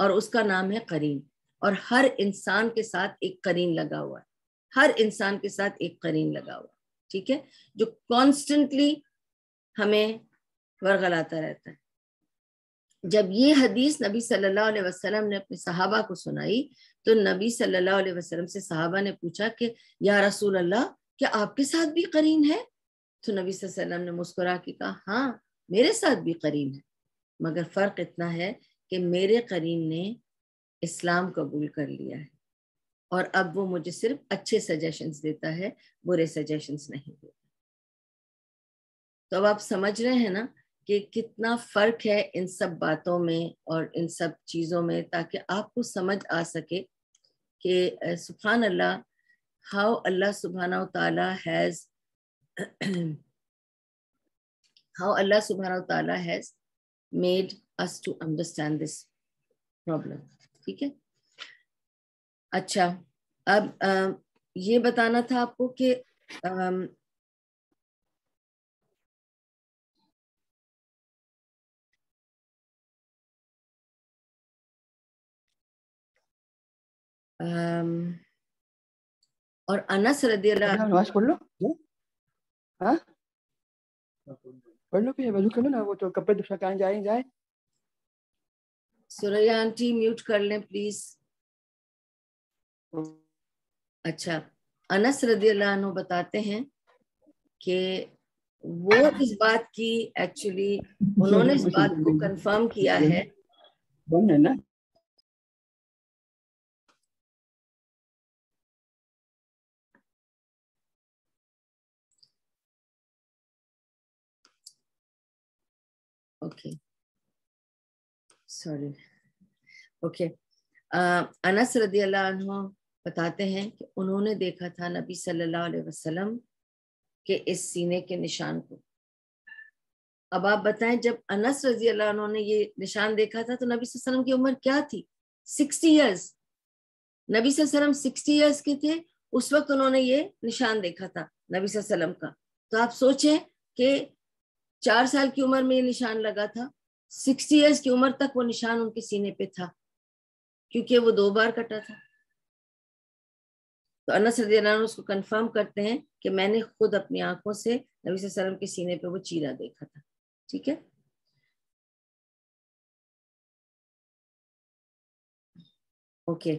اور اس کا نام ہے قرین. اور ہر انسان کے ساتھ ایک قرین لگا ہوا ہے, ہر انسان کے ساتھ ایک قرین لگا ہوا ہے, ٹھیک ہے, جو کانسٹنٹلی ہمیں ورغلاتا رہتا ہے. جب یہ حدیث نبی صلی اللہ علیہ وسلم نے اپنے صحابہ کو سنائی تو نبی صلی اللہ علیہ وسلم سے صحابہ نے پوچھا کہ یا رسول اللہ کیا آپ کے ساتھ بھی قرین ہے؟ تو نبی صلی اللہ علیہ وسلم نے مسکرا کے کہا ہاں میرے ساتھ بھی قرین ہے, مگر فرق اتنا ہے کہ میرے قرین نے اسلام قبول کر لیا ہے اور اب وہ مجھے صرف اچھے سجیشنز دیتا ہے, برے سجیشنز نہیں دیتا. تو اب آپ سمجھ رہے ہیں نا کہ کتنا فرق ہے ان سب باتوں میں اور ان سب چیزوں میں, تاکہ آپ کو سمجھ آ سکے کہ سبحان اللہ, how Allah subhanahu wa ta'ala has how Allah subhanahu wa ta'ala has made us to understand this problem. ٹھیک ہے, اچھا اب یہ بتانا تھا آپ کو کہ اور انس رضی اللہ عنہ, نماز پڑھ لو, ہاں پڑھ لو, کہ وضو کر لو نا, وہ تو کپڑے دوسرا کہاں جائیں. سوریا آنٹی میوٹ کر لیں پلیز. اچھا, انس رضی اللہ عنہ بتاتے ہیں کہ وہ اس بات کی ایکچولی انہوں نے اس بات کو کنفرم کیا ہے. اوکے سوری, اوکے, انس رضی اللہ عنہ بتاتے ہیں کہ انہوں نے دیکھا تھا نبی صلی اللہ علیہ وسلم کے اس سینے کے نشان کو. اب آپ بتائیں جب انس رضی اللہ عنہ نے یہ نشان دیکھا تھا تو نبی صلی اللہ علیہ وسلم کی عمر کیا تھی؟ 60 ایئرز. نبی صلی اللہ علیہ وسلم 60 ایئرز کے تھے اس وقت انہوں نے یہ نشان دیکھا تھا نبی صلی اللہ علیہ وسلم کا. تو آپ سوچیں کہ 4 سال کی عمر میں یہ نشان لگا تھا, 60 ایئرز کی عمر تک وہ نشان ان کے سینے پہ تھا کیونکہ وہ 2 بار کٹا تھا. تو انس رضی اللہ عنہ اس کو کنفرم کرتے ہیں کہ میں نے خود اپنی آنکھوں سے نبی صلی اللہ علیہ وسلم کے سینے پہ وہ چیرا دیکھا تھا. ٹھیک ہے, اوکے.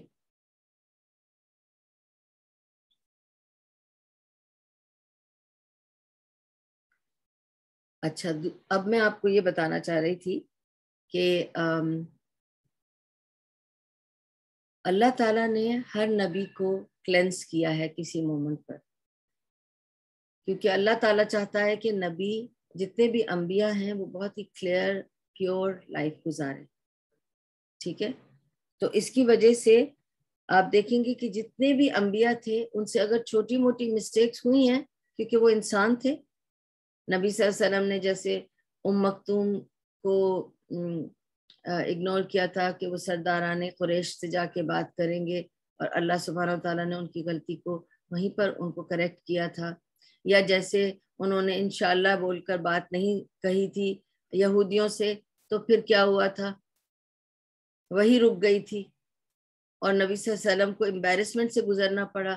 اچھا, اب میں آپ کو یہ بتانا چاہ رہی تھی کہ اللہ تعالیٰ نے ہر نبی کو کلینس کیا ہے کسی مومنٹ پر, کیونکہ اللہ تعالیٰ چاہتا ہے کہ نبی جتنے بھی انبیاء ہیں وہ بہت ہی کلیئر پیور لائف گزاریں. ٹھیک ہے, تو اس کی وجہ سے آپ دیکھیں گے کہ جتنے بھی انبیاء تھے ان سے اگر چھوٹی موٹی مسٹیکس ہوئی ہیں کیونکہ وہ انسان تھے. نبی صلی اللہ علیہ وسلم نے جیسے مکتوم کو اگنور کیا تھا کہ وہ سرداران قریش سے جا کے بات کریں گے, اور اللہ سبحانہ و تعالیٰ نے ان کی غلطی کو وہیں پر ان کو کریکٹ کیا تھا. یا جیسے انہوں نے انشاءاللہ بول کر بات نہیں کہی تھی یہودیوں سے, تو پھر کیا ہوا تھا, وہی رک گئی تھی اور نبی صلی اللہ علیہ وسلم کو امبیرسمنٹ سے گزرنا پڑا,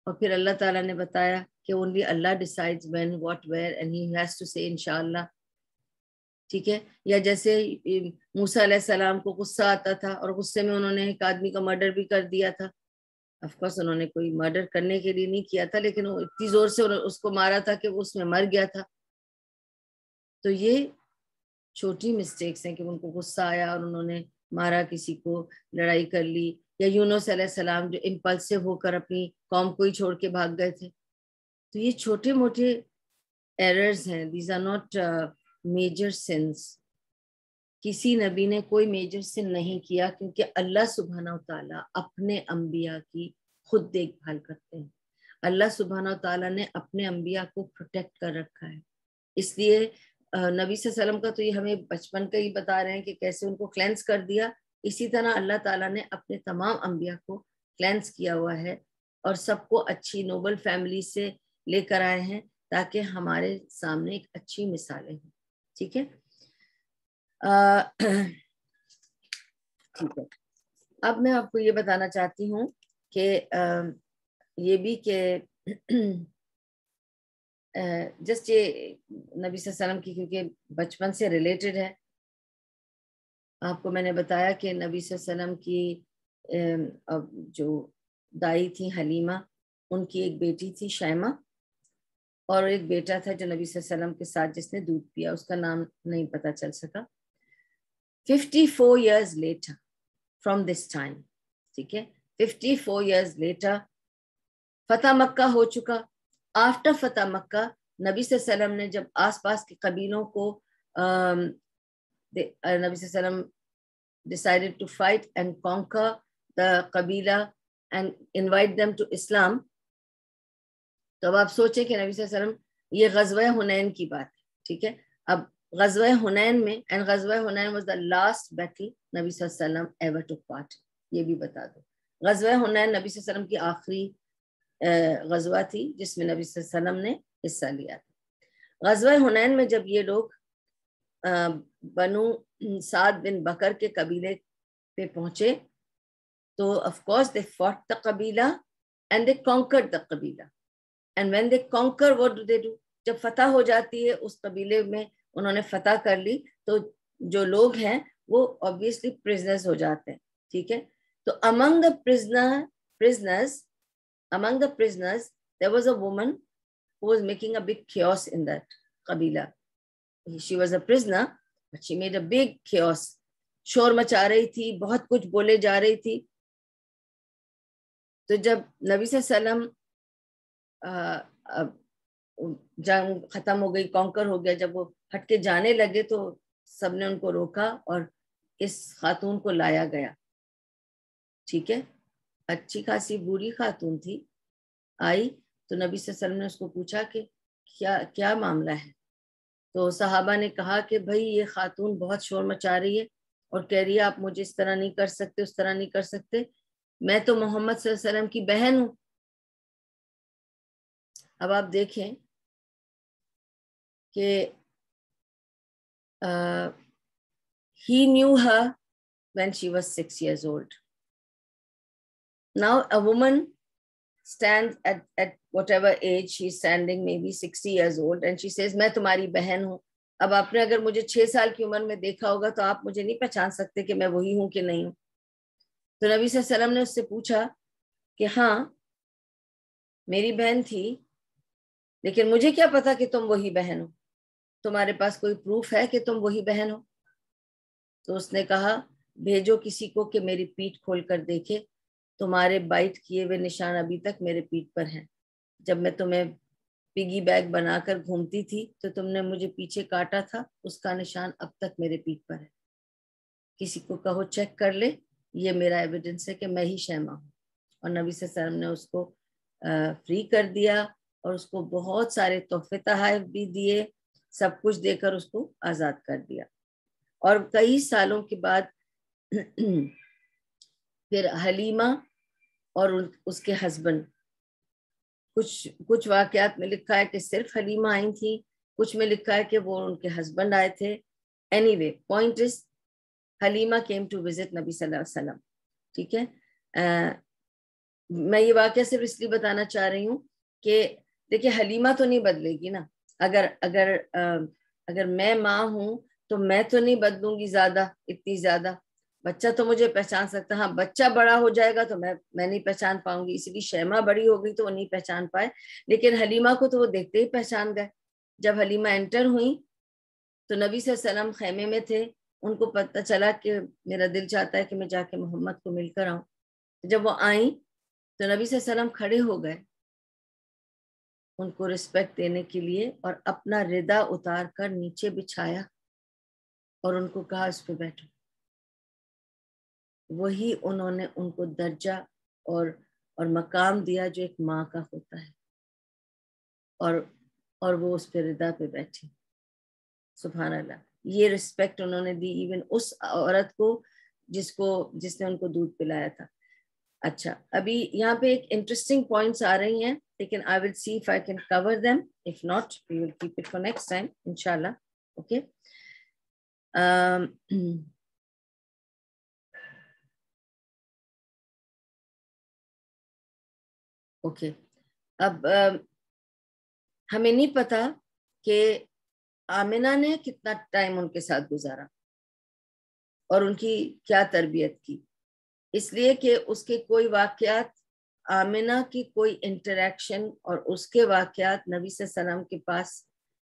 اور پھر اللہ تعالیٰ نے بتایا کہ only Allah decides when, what, where and he has to say انشاءاللہ. ٹھیک ہے, یا جیسے موسیٰ علیہ السلام کو غصہ آتا تھا اور غصے میں انہوں نے ایک آدمی کا مرڈر بھی کر دیا تھا. آف کورس انہوں نے کوئی مرڈر کرنے کے لیے نہیں کیا تھا, لیکن وہ اتنی زور سے اس کو مارا تھا کہ وہ اس میں مر گیا تھا. تو یہ چھوٹی مسٹیکس ہیں کہ ان کو غصہ آیا اور انہوں نے مارا کسی کو, لڑائی کر لی. یا یونس علیہ السلام جو امپلسو ہو کر اپنی قوم کو ہی چھوڑ کے بھاگ گئے تھے. تو یہ چھوٹے موٹے ایررز ہیں, these are not major sins. کسی نبی نے کوئی میجر سن نہیں کیا، کیونکہ اللہ سبحانہ و تعالیٰ اپنے انبیاء کی خود دیکھ بھال کرتے ہیں. اللہ سبحانہ و تعالیٰ نے اپنے انبیاء کو پروٹیکٹ کر رکھا ہے. اس لیے نبی صلی اللہ علیہ وسلم کا تو یہ ہمیں بچپن کا ہی بتا رہے ہیں کہ کیسے ان کو کلینس کر دیا. اسی طرح اللہ تعالیٰ نے اپنے تمام انبیاء کو کلینس کیا ہوا ہے اور سب کو اچھی نوبل فیملی سے لے کر آئے ہیں تاکہ ہمارے سامنے ایک اچھی مثالیں ہوں. ٹھیک ہے. ٹھیک ہے. اب میں آپ کو یہ بتانا چاہتی ہوں کہ یہ بھی کہ جسٹ یہ نبی صلی اللہ علیہ وسلم کی کیونکہ بچپن سے ریلیٹڈ ہے. آپ کو میں نے بتایا کہ نبی صلی اللہ علیہ وسلم کی جو دائی تھی حلیمہ، ان کی ایک بیٹی تھی شیمہ، اور ایک بیٹا تھا جو نبی صلی اللہ علیہ وسلم کے ساتھ جس نے دودھ پیا، اس کا نام نہیں پتہ چل سکا. 54 years later from this time، ٹھیک ہے، 54 years later فتح مکہ ہو چکا. آفٹر فتح مکہ نبی صلی اللہ علیہ وسلم نے جب آس پاس کے قبیلوں کو نبی صلی اللہ علیہ وسلم decided to fight and conquer the قبیلہ and invite them to Islam. تو اب آپ سوچیں کہ نبی صلی اللہ علیہ وسلم، یہ غزوہ حنین کی بات ہے. ٹھیک ہے. اب غزوہ حنین میں، and غزوہ حنین was the last battle نبی صلی اللہ علیہ وسلم ever took part. یہ بھی بتا دو، غزوہ حنین نبی صلی اللہ علیہ وسلم کی آخری غزوہ تھی جس میں نبی صلی اللہ علیہ وسلم نے حصہ لیا تھا. غزوہ حنین میں جب یہ لوگ بنو سعد بن بکر کے قبیلے پہ پہنچے تو of course they fought the قبیلہ and they conquered the قبیلہ. And when they conquer, what do they do؟ جب فتح ہو جاتی ہے اس قبیلے میں، انہوں نے فتح کر لی، تو جو لوگ ہیں وہ obviously prisoners ہو جاتے ہیں. ٹھیک ہے. تو among the prisoners there was a woman who was making a big chaos in that قبیلہ. She was a prisoner but she made a big chaos. شور مچا رہی تھی، بہت کچھ بولے جا رہی تھی. تو جب نبی صلی اللہ علیہ وسلم جنگ ختم ہو گئی، کانکر ہو گیا، جب وہ ہٹ کے جانے لگے تو سب نے ان کو روکا اور اس خاتون کو لایا گیا. ٹھیک ہے. اچھی خاصی بری خاتون تھی. آئی تو نبی صلی اللہ علیہ وسلم نے اس کو پوچھا کہ کیا معاملہ ہے. تو صحابہ نے کہا کہ بھائی یہ خاتون بہت شور مچا رہی ہے اور کہہ رہی ہے آپ مجھے اس طرح نہیں کر سکتے، اس طرح نہیں کر سکتے، میں تو محمد صلی اللہ علیہ وسلم کی بہن ہوں. اب آپ دیکھیں کہ he knew her when she was 6 years old. Now a woman stands at whatever age she's standing, maybe 60 years old, and she says میں تمہاری بہن ہوں. اب آپ نے اگر مجھے 6 سال کی عمر میں دیکھا ہوگا تو آپ مجھے نہیں پہچان سکتے کہ میں وہی ہوں کہ نہیں ہوں. تو نبی صلی اللہ علیہ وسلم نے اس سے پوچھا کہ ہاں میری بہن تھی، لیکن مجھے کیا پتا کہ تم وہی بہن ہو، تمہارے پاس کوئی پروف ہے کہ تم وہی بہن ہو؟ تو اس نے کہا بھیجو کسی کو کہ میری پیٹھ کھول کر دیکھے، تمہارے بائٹ کیے ہوئے نشان ابھی تک میرے پیٹھ پر ہیں. جب میں تمہیں پگی بیگ بنا کر گھومتی تھی تو تم نے مجھے پیچھے کاٹا تھا، اس کا نشان اب تک میرے پیٹھ پر ہے. کسی کو کہو چیک کر لے، یہ میرا ایویڈنس ہے کہ میں ہی شیمہ ہوں. اور نبی صلی اللہ علیہ وسلم نے اس کو فری کر دیا اور اس کو بہت سارے تحفے تحائف بھی دیے، سب کچھ دے کر اس کو آزاد کر دیا. اور کئی سالوں کے بعد پھر حلیمہ اور اس کے ہسبینڈ، کچھ واقعات میں لکھا ہے کہ صرف حلیمہ آئی تھی، کچھ میں لکھا ہے کہ وہ ان کے ہسبینڈ آئے تھے. Anyway point is Halima came to visit نبی صلی اللہ علیہ وسلم. ٹھیک ہے. میں یہ واقعہ صرف اس لیے بتانا چاہ رہی ہوں کہ دیکھیے حلیمہ تو نہیں بدلے گی نا. اگر میں ماں ہوں تو میں تو نہیں بدلوں گی اتنی زیادہ. بچہ تو مجھے پہچان سکتا، ہاں بچہ بڑا ہو جائے گا تو میں نہیں پہچان پاؤں گی. اسی لیے شیمہ بڑی ہو گئی تو وہ نہیں پہچان پائے، لیکن حلیمہ کو تو وہ دیکھتے ہی پہچان گئے. جب حلیمہ انٹر ہوئی تو نبی صلی اللہ علیہ وسلم خیمے میں تھے، ان کو پتہ چلا کہ میرا دل چاہتا ہے کہ میں جا کے محمد کو مل کر آؤں. جب وہ آئیں تو نبی صلی اللہ علیہ وسلم کھڑے ہو گئے ان کو رسپیکٹ دینے کے لیے، اور اپنا ردا اتار کر نیچے بچھایا اور ان کو کہا اس پہ بیٹھو. وہی انہوں نے ان کو درجہ اور مقام دیا جو ایک ماں کا ہوتا ہے, اور وہ اس پہ ردا پہ بیٹھی. سبحان اللہ, یہ رسپیکٹ انہوں نے دی ایون اس عورت کو جس نے ان کو دودھ پلایا تھا. اچھا, ابھی یہاں پہ ایک انٹرسٹنگ پوائنٹس آ رہی ہیں, لیکن I will see if I can cover them. If not, we will keep it for next time, inshallah. Okay. Okay, اب ہمیں نہیں پتا کہ آمنہ نے کتنا ٹائم ان کے ساتھ گزارا اور ان کی کیا تربیت کی, اس لیے کہ اس کے کوئی واقعات, آمنہ کی کوئی انٹریکشن اور اس کے واقعات نبی صلی اللہ علیہ وسلم کے پاس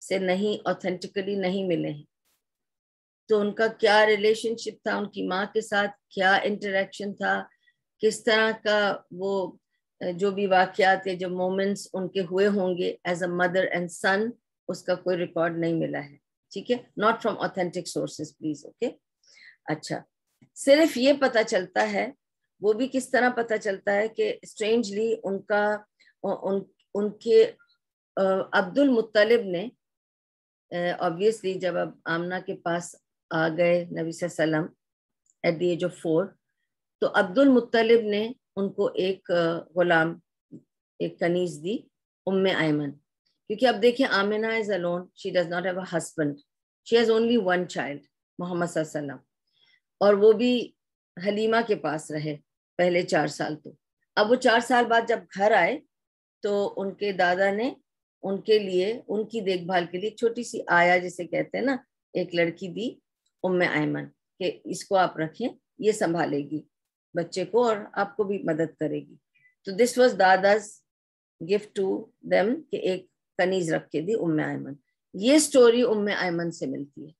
سے نہیں, اوتھینٹکلی نہیں ملے ہیں. تو ان کا کیا ریلیشن شپ تھا ان کی ماں کے ساتھ, کیا انٹریکشن تھا, کس طرح کا وہ جو بھی واقعات یا جو مومنٹس ان کے ہوئے ہوں گے ایز اے مدر اینڈ سن, اس کا کوئی ریکارڈ نہیں ملا ہے. ٹھیک ہے, not from authentic sources please. Okay. اچھا, صرف یہ پتہ چلتا ہے, وہ بھی کس طرح پتہ چلتا ہے کہ اسٹرینجلی ان کے عبد المطلب نے obviously جب اب آمنہ کے پاس آ گئے نبی صلی اللہ علیہ وسلم ایٹ دی ایج آف 4, تو عبد المطلب نے ان کو ایک غلام, ایک کنیز دی, ایمن. کیونکہ اب دیکھیں Amna is alone, she does not have a husband, she has only one child, محمد صلی اللہ علیہ وسلم, اور وہ بھی حلیمہ کے پاس رہے پہلے 4 سال. تو اب وہ 4 سال بعد جب گھر آئے تو ان کے دادا نے ان کے لیے, ان کی دیکھ بھال کے لیے چھوٹی سی آیا جسے کہتے ہیں نا, ایک لڑکی دی, ایمن, کہ اس کو آپ رکھیں, یہ سنبھالے گی بچے کو اور آپ کو بھی مدد کرے گی. تو this was dada's gift to them, کہ ایک کنیز رکھ کے دی ایمن. یہ سٹوری ایمن سے ملتی ہے.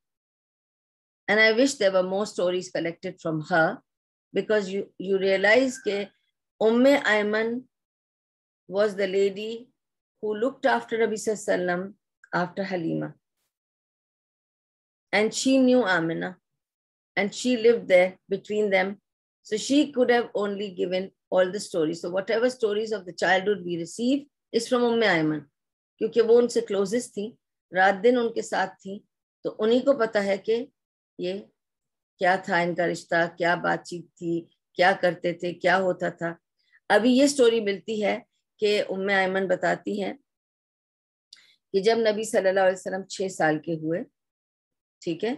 And I wish there were more stories collected from her, because you realize کہ Aiman was the lady who looked after Nabi Sallallahu Alaihi Wasallam after Halima. And she knew Amina, and she lived there between them. So she could have only given all the stories. So whatever stories of the childhood we receive is from Ayman. کیونکہ وہ ان سے closest تھی, رات دن ان کے ساتھ تھی, تو انہی کو پتا ہے کہ یہ کیا تھا ان کا رشتہ, کیا بات چیت تھی, کیا کرتے تھے, کیا ہوتا تھا. ابھی یہ سٹوری ملتی ہے کہ ایمن بتاتی ہیں کہ جب نبی صلی اللہ علیہ وسلم 6 سال کے ہوئے, ٹھیک ہے,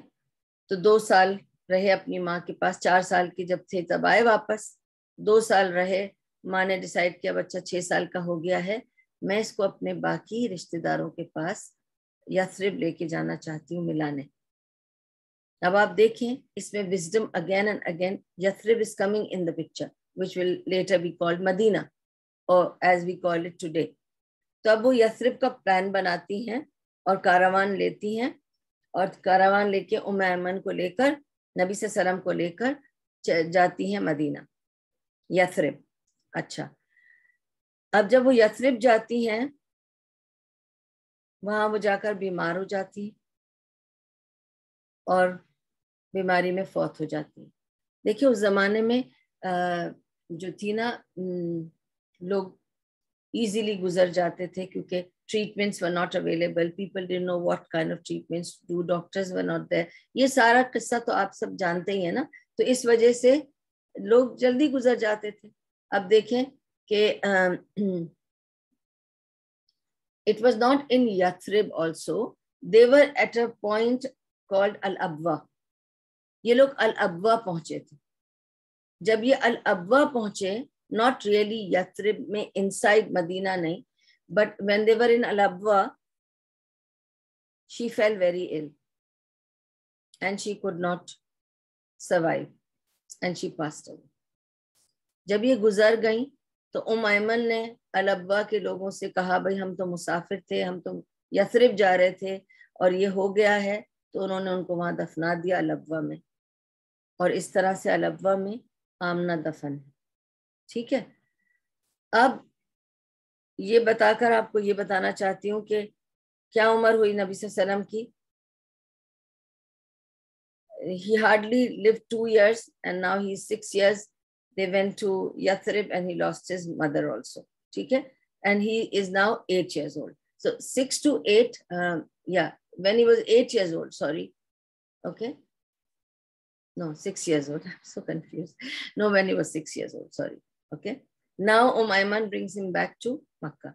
تو 2 سال رہے اپنی ماں کے پاس, 4 سال کے جب تھے تب آئے واپس, 2 سال رہے, ماں نے ڈیسائیڈ کیا بچہ 6 سال کا ہو گیا ہے, میں اس کو اپنے باقی رشتہ داروں کے پاس یثرب لے کے جانا چاہتی ہوں ملانے. اب آپ دیکھیں اس میں wisdom again and again, Yathrib is coming in the picture which will later be called Medina, or as we call it today. تو اب وہ یثرب کا پلان بناتی ہیں اور کاروان لیتی ہیں, اور کاروان لے کے ایمن کو لے کر, نبی صلی اللہ علیہ وسلم کو لے کر جاتی ہیں مدینہ, یثرب. اچھا, اب جب وہ یثرب جاتی ہیں, وہاں وہ جا کر بیمار ہو جاتی ہیں اور بیماری میں فوت ہو جاتی ہیں. دیکھیں اس زمانے میں جو تھی نا, لوگ ایزیلی گزر جاتے تھے کیونکہ treatments were not available, people didn't know what kind of treatments to do, doctors were not there. یہ سارا قصہ تو آپ سب جانتے ہی ہیں نا, تو اس وجہ سے لوگ جلدی گزر جاتے تھے. اب دیکھیں کہ it was not in Yathrib also, they were at a point called Al-Abwa. یہ لوگ Al-Abwa پہنچے تھے. جب یہ Al-Abwa پہنچے, not really Yathrib میں inside مدینہ نہیں, but when they were in Al-Abwa, she fell very ill and she could not survive and she passed away. جب یہ گزر گئیں تو ایمن نے الابوا کے لوگوں سے کہا, بھائی ہم تو مسافر تھے, ہم تو یثرب جا رہے تھے اور یہ ہو گیا ہے, تو انہوں نے ان کو وہاں دفنا دیا الابوا میں, اور اس طرح سے الابوا میں آمنہ دفن ہے. ٹھیک ہے, اب یہ بتا کر آپ کو یہ بتانا چاہتی ہوں کہ کیا عمر ہوئی نبی صلی اللہ علیہ وسلم کی, he hardly lived 2 years, and now he's 6 years. They went to Yathrib and he lost his mother also. Okay? And he is now 8 years old. So 6 to 8, yeah, when he was 8 years old, sorry. Okay. No, 6 years old. I'm so confused. No, when he was 6 years old, sorry. Okay. Now Ayman brings him back to Makkah.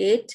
8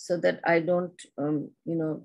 so that I don't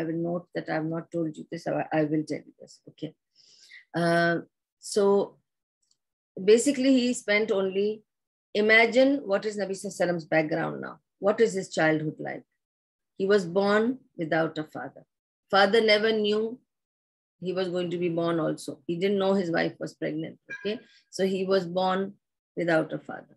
I will note that I have not told you this. I will tell you this. Okay. So basically he spent only, imagine what is Nabi Sallallahu Alaihi Wasallam's background now. What is his childhood like? He was born without a father. Father never knew he was going to be born also. He didn't know his wife was pregnant. Okay. So he was born without a father.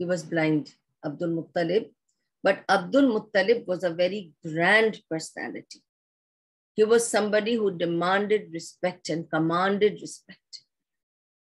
He was blind, Abdul Muttalib. But Abdul Muttalib was a very grand personality. He was somebody who demanded respect and commanded respect.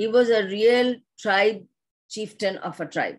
He was a real tribe chieftain of a tribe.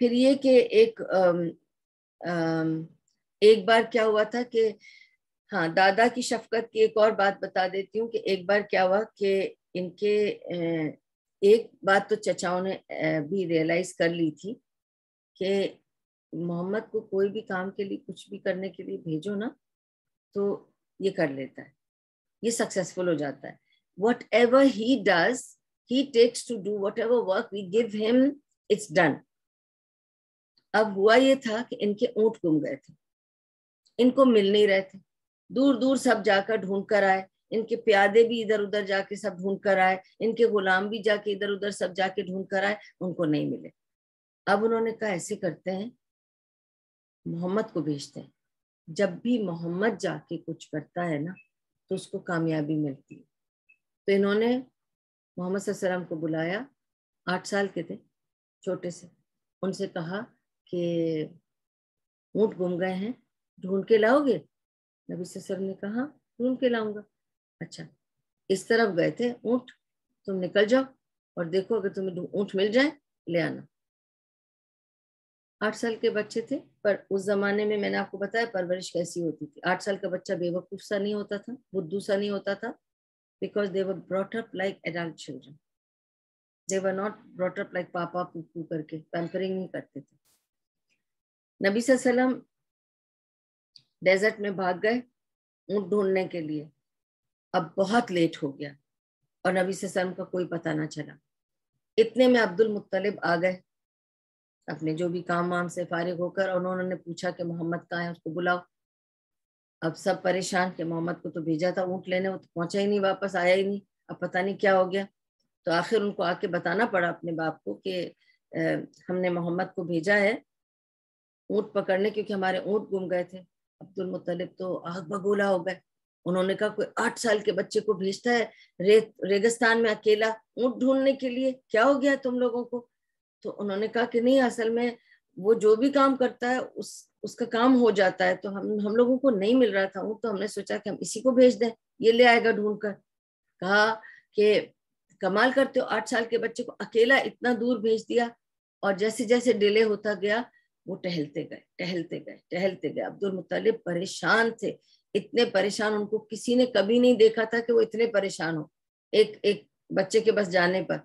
پھر یہ کہ ایک بار کیا ہوا تھا کہ ہاں دادا کی شفقت کی ایک اور بات بتا دیتی ہوں کہ ایک بار کیا ہوا کہ ان کے ایک بات تو چچاؤں نے بھی ریئلائز کر لی تھی کہ محمد کو کوئی بھی کام کے لیے کچھ بھی کرنے کے لیے بھیجو نا تو یہ کر لیتا ہے, یہ سکسیسفل ہو جاتا ہے. What ever he does he takes to do whatever work we give him, it's done. اب ہوا یہ تھا کہ ان کے اونٹ گم گئے تھے, ان کو مل نہیں رہے تھے, دور دور سب جا کر ڈھونڈ کر آئے, ان کے پیادے بھی ادھر ادھر جا کے سب ڈھونڈ کر آئے, ان کے غلام بھی جا کے ادھر ادھر سب جا کے ڈھونڈ کر آئے, ان کو نہیں ملے. اب انہوں نے کہا ایسے کرتے ہیں, محمد کو بھیجتے ہیں, جب بھی محمد جا کے کچھ کرتا ہے نا تو اس کو کامیابی ملتی ہے. تو انہوں نے محمد صلی اللہ علیہ وسلم کو بلایا, 8 سال کے تھے, چھوٹے سے, ان سے کہا کہ اونٹ گم گئے ہیں, ڈھونڈ کے لاؤ گے؟ نبی صلی اللہ علیہ وسلم نے کہا ڈھونڈ کے لاؤں گا. اچھا, اس طرف گئے تھے اونٹ, تم نکل جاؤ اور دیکھو اگر تمہیں اونٹ مل جائے لے آنا. 8 سال کے بچے تھے, پر اس زمانے میں نے آپ کو بتایا پرورش کیسی ہوتی تھی. 8 سال کا بچہ بے وقوف سا نہیں ہوتا تھا, بدھو سا نہیں ہوتا تھا, because they were brought up like adult children. They were not brought up like papa پوپو کر کے پیمپرنگ نہیں کرتے تھے. نبی صلی اللہ علیہ وسلم ڈیزرٹ میں بھاگ گئے اونٹ ڈھونڈنے کے لیے. اب بہت لیٹ ہو گیا اور نبی صلی اللہ علیہ وسلم کا کوئی پتہ نہ چلا. اتنے میں عبد المطلب آ گئے اپنے جو بھی کام وام سے فارغ ہو کر, اور انہوں نے پوچھا کہ محمد کہاں ہے, اس کو بلاؤ. اب سب پریشان کہ محمد کو تو بھیجا تھا اونٹ لینے, وہ تو پہنچا ہی نہیں, واپس آیا ہی نہیں, اب پتہ نہیں کیا ہو گیا. تو آخر ان کو آ کے بتانا پڑا اپنے باپ کو کہ ہم نے محمد کو بھیجا ہے اونٹ پکڑنے, کیونکہ ہمارے اونٹ گم گئے تھے. عبد المطلب تو آگ بگولا ہو گئے. انہوں نے کہا کوئی 8 سال کے بچے کو بھیجتا ہے ریگستان میں اکیلا اونٹ ڈھونڈنے کے لیے, کیا ہو گیا تم لوگوں کو؟ تو انہوں نے کہا کہ نہیں, اصل میں وہ جو بھی کام کرتا ہے اس کا کام ہو جاتا ہے, تو ہم لوگوں کو نہیں مل رہا تھا اونٹ, تو ہم نے سوچا کہ ہم اسی کو بھیج دیں, یہ لے آئے گا ڈھونڈ کر. کہا کہ کمال کرتے ہو, 8 سال کے بچے کو اکیلا اتنا دور بھیج دیا. اور جیسے جیسے ڈیلے ہوتا گیا وہ ٹہلتے گئے. عبد المطلب پریشان تھے, اتنے پریشان, ان کو کسی نے کبھی نہیں دیکھا تھا کہ وہ اتنے پریشان ہو ایک بچے کے بس جانے پر.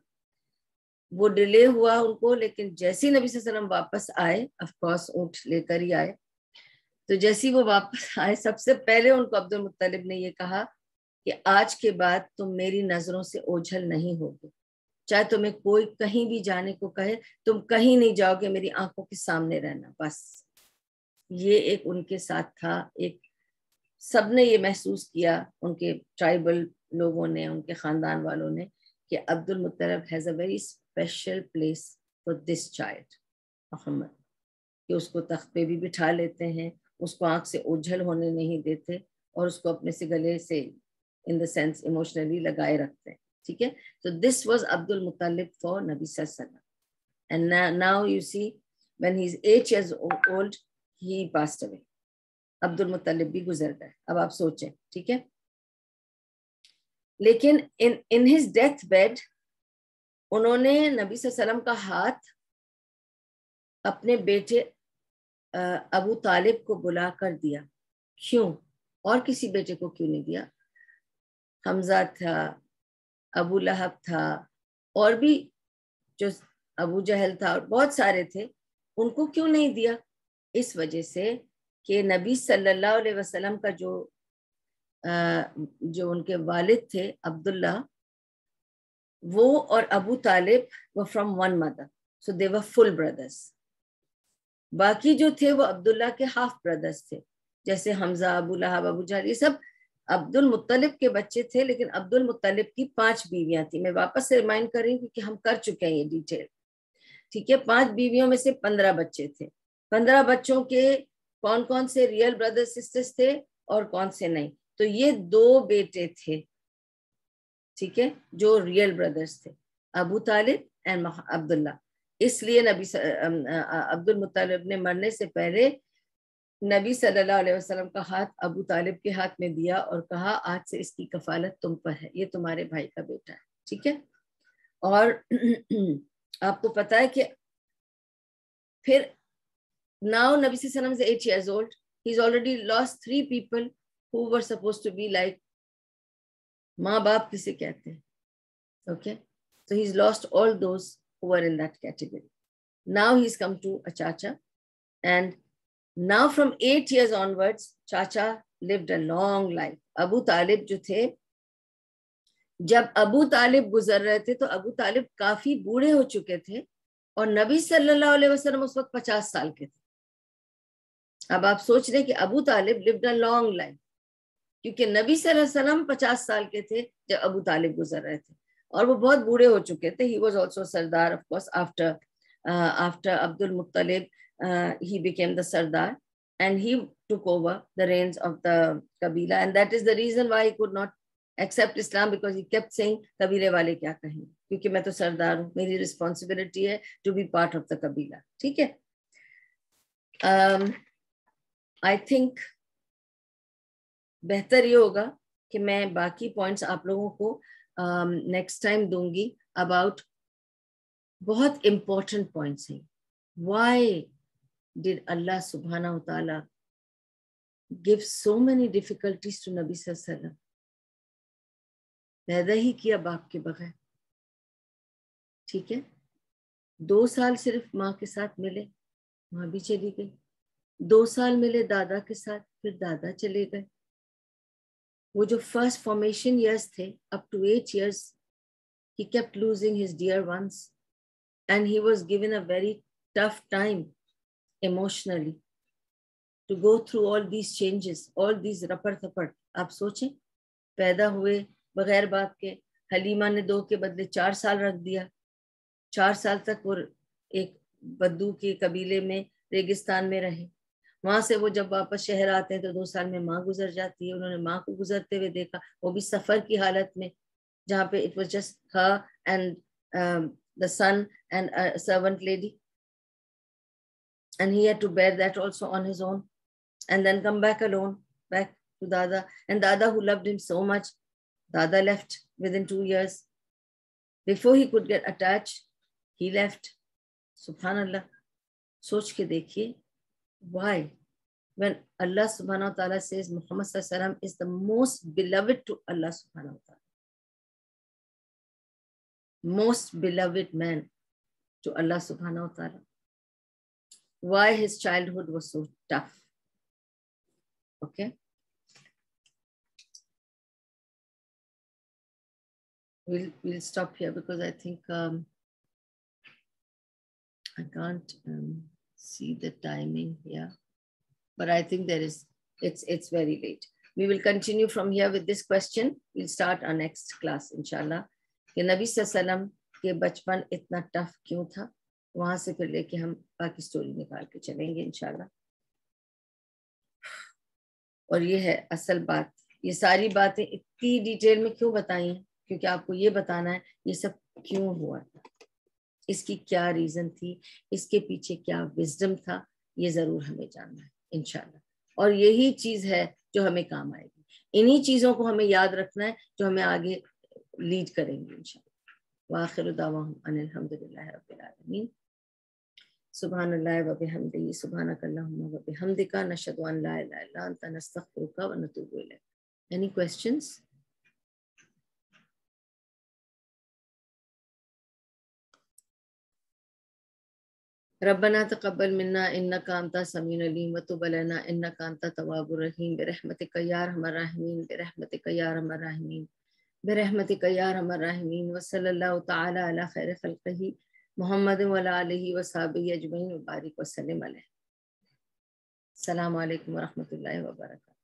وہ ڈیلے ہوا ان کو, لیکن جیسے نبی صلی اللہ علیہ وسلم واپس آئے, آف کورس اونٹ لے کر ہی آئے, تو جیسے وہ واپس آئے سب سے پہلے ان کو عبد المطلب نے یہ کہا کہ آج کے بعد تم میری نظروں سے اوجھل نہیں ہوگے, چاہے تمہیں کوئی کہیں بھی جانے کو کہے, تم کہیں نہیں جاؤ گے, میری آنکھوں کے سامنے رہنا بس. یہ ایک ان کے ساتھ تھا, ایک سب نے یہ محسوس کیا, ان کے ٹرائبل لوگوں نے, ان کے خاندان والوں نے, کہ Abdul Muttalib has a very special place for this child Muhammad, کہ اس کو تخت پہ بھی بٹھا لیتے ہیں, اس کو آنکھ سے اوجھل ہونے نہیں دیتے, اور اس کو اپنے سے گلے سے in the sense emotionally لگائے رکھتے ہیں. ٹھیک ہے, so this was Abdul Muttalib for نبی صلی اللہ علیہ وسلم. And now you see when he's 8 years old he passed away. عبد المطلب بھی گزر گئے. اب آپ سوچیں, ٹھیک ہے, لیکن in his death bed انہوں نے نبی صلی اللہ علیہ وسلم کا ہاتھ اپنے بیٹے ابو طالب کو بلا کر دیا. کیوں؟ اور کسی بیٹے کو کیوں نہیں دیا؟ حمزہ تھا, ابو لہب تھا, اور بھی جو ابو جہل تھا, اور بہت سارے تھے, ان کو کیوں نہیں دیا؟ اس وجہ سے کہ نبی صلی اللہ علیہ وسلم کا جو ان کے والد تھے عبداللہ, وہ اور ابو طالب وہ from one mother, so they were full brothers. باقی جو تھے وہ عبداللہ کے ہاف بردرز تھے, جیسے حمزہ, ابو لہب, ابو جہل, یہ سب عبد المطلب کے بچے تھے. لیکن عبد المطلب کی 5 بیویاں تھیں. میں واپس سے ریمائنڈ کر رہی ہوں کیونکہ ہم کر چکے ہیں یہ ڈیٹیل. ٹھیک ہے, 5 بیویوں میں سے 15 بچے تھے. 15 بچوں کے کون کون سے ریئل بردر سسٹرز تھے اور کون سے نہیں؟ تو یہ 2 بیٹے تھے, ٹھیک ہے, جو ریئل بردرز تھے, ابو طالب اینڈ عبداللہ. اس لیے عبد المطلب نے مرنے سے پہلے نبی صلی اللہ علیہ وسلم کا ہاتھ ابو طالب کے ہاتھ میں دیا اور کہا آج سے اس کی کفالت تم پر ہے, یہ تمہارے بھائی کا بیٹا ہے. ٹھیک ہے, اور آپ کو پتا ہے کہ پھر now Nabi Sallallahu Alaihi Wasallam is 8 years old. He's already lost 3 people who were supposed to be like ماں باپ کسے کہتے ہیں. Okay, so he's lost all those who were in that category. Now he's come to a chacha, and now from 8 years onwards chacha lived a long life. ابو طالب جو تھے, جب ابو طالب گزر رہے تھے تو ابو طالب کافی بوڑھے ہو چکے تھے اور نبی صلی اللہ علیہ وسلم اس وقت 50 سال کے تھے. اب آپ سوچ رہے کہ ابو طالب lived a long life, کیونکہ نبی صلی اللہ علیہ وسلم 50 سال کے تھے جب ابو طالب گزر رہے تھے اور وہ بہت بوڑھے ہو چکے تھے. He was also Sardar, of course, after Abdul Muttalib, he became the Sardar and he took over the reins of the Qabila, and that is the reason why he could not accept Islam, because he kept saying قبیلے والے کیا کہیں گے, کیونکہ میں تو سردار ہوں, میری responsibility ہے to be part of the قبیلہ. ٹھیک ہے, I think بہتر یہ ہوگا کہ میں باقی پوائنٹس آپ لوگوں کو نیکسٹ ٹائم دوں گی اباؤٹ بہت امپورٹنٹ پوائنٹس ہیں. وائی ڈڈ اللہ سبحانہ و تعالیٰ give so many difficulties to نبی صلی اللہ علیہ وسلم, پیدا ہی کیا باپ کے بغیر. ٹھیک ہے, 2 سال صرف ماں کے ساتھ ملے, ماں بھی چلی گئی. 2 سال ملے دادا کے ساتھ, پھر دادا چلے گئے. وہ جو فرسٹ فارمیشن ایئرس تھے, up to 8 years, he kept losing his dear ones and he was given a very tough time emotionally to go through all these changes, all these رپڑ تھپڑ. آپ سوچیں, پیدا ہوئے بغیر باپ کے, حلیمہ نے 2 کے بدلے 4 سال رکھ دیا. 4 سال تک وہ ایک بدو کے قبیلے میں ریگستان میں رہے. وہاں سے وہ جب واپس شہر آتے ہیں تو 2 سال میں ماں گزر جاتی ہے. انہوں نے ماں کو گزرتے ہوئے دیکھا, وہ بھی سفر کی حالت میں, جہاں پہ it was just her and the son and a servant lady, and he had to bear that also on his own, and then come back alone back to Dada. And Dada, who loved him so much, Dada left within 2 years. Before he could get attached, he left. Subhanallah. Soch ke dekhiye, why? When Allah subhanahu wa ta'ala says Muhammad sallallahu alaihi wasallam is the most beloved to Allah subhanahu wa ta'ala, most beloved man to Allah subhanahu wa ta'ala, why his childhood was so tough. Okay, we'll stop here because I think I can't see the timing here, but I think it's very late. We will continue from here with this question. We'll start our next class inshallah. کہ نبی صلی اللہ علیہ وسلم کے بچپن اتنا tough کیوں تھا, وہاں سے پھر لے کے ہم باقی سٹوری نکال کے چلیں گے انشاءاللہ. اور یہ ہے اصل بات. یہ ساری باتیں اتنی ڈیٹیل میں کیوں بتائی ہیں, کیونکہ آپ کو یہ بتانا ہے یہ سب کیوں ہوا تھا, اس کی کیا ریزن تھی, اس کے پیچھے کیا وزڈم تھا, یہ ضرور ہمیں جاننا ہے انشاءاللہ. اور یہی چیز ہے جو ہمیں کام آئے گی. انہی چیزوں کو ہمیں یاد رکھنا ہے جو ہمیں آگے لیڈ کریں گے انشاءاللہ. وآخر دعواہم ان الحمدللہ رب العالمین. سبحان اللہ و بحمدہ, سبحانک اللہم و بحمدک, نشہد ان لا الہ الا انت, نستغفرک و نتوب الیک. Any questions? ربنا تقبل منا انك انت السميع العليم وتب علينا انك انت التواب الرحيم برحمتك يا ارحم الراحمين برحمتك يا ارحم الراحمين برحمتك يا ارحم الراحمين. وصلى الله تعالى على خير خلقه محمد وعلى آله وصحبه اجمعين وبارك وسلم عليه. السلام علیکم ورحمۃ اللہ وبرکاتہ.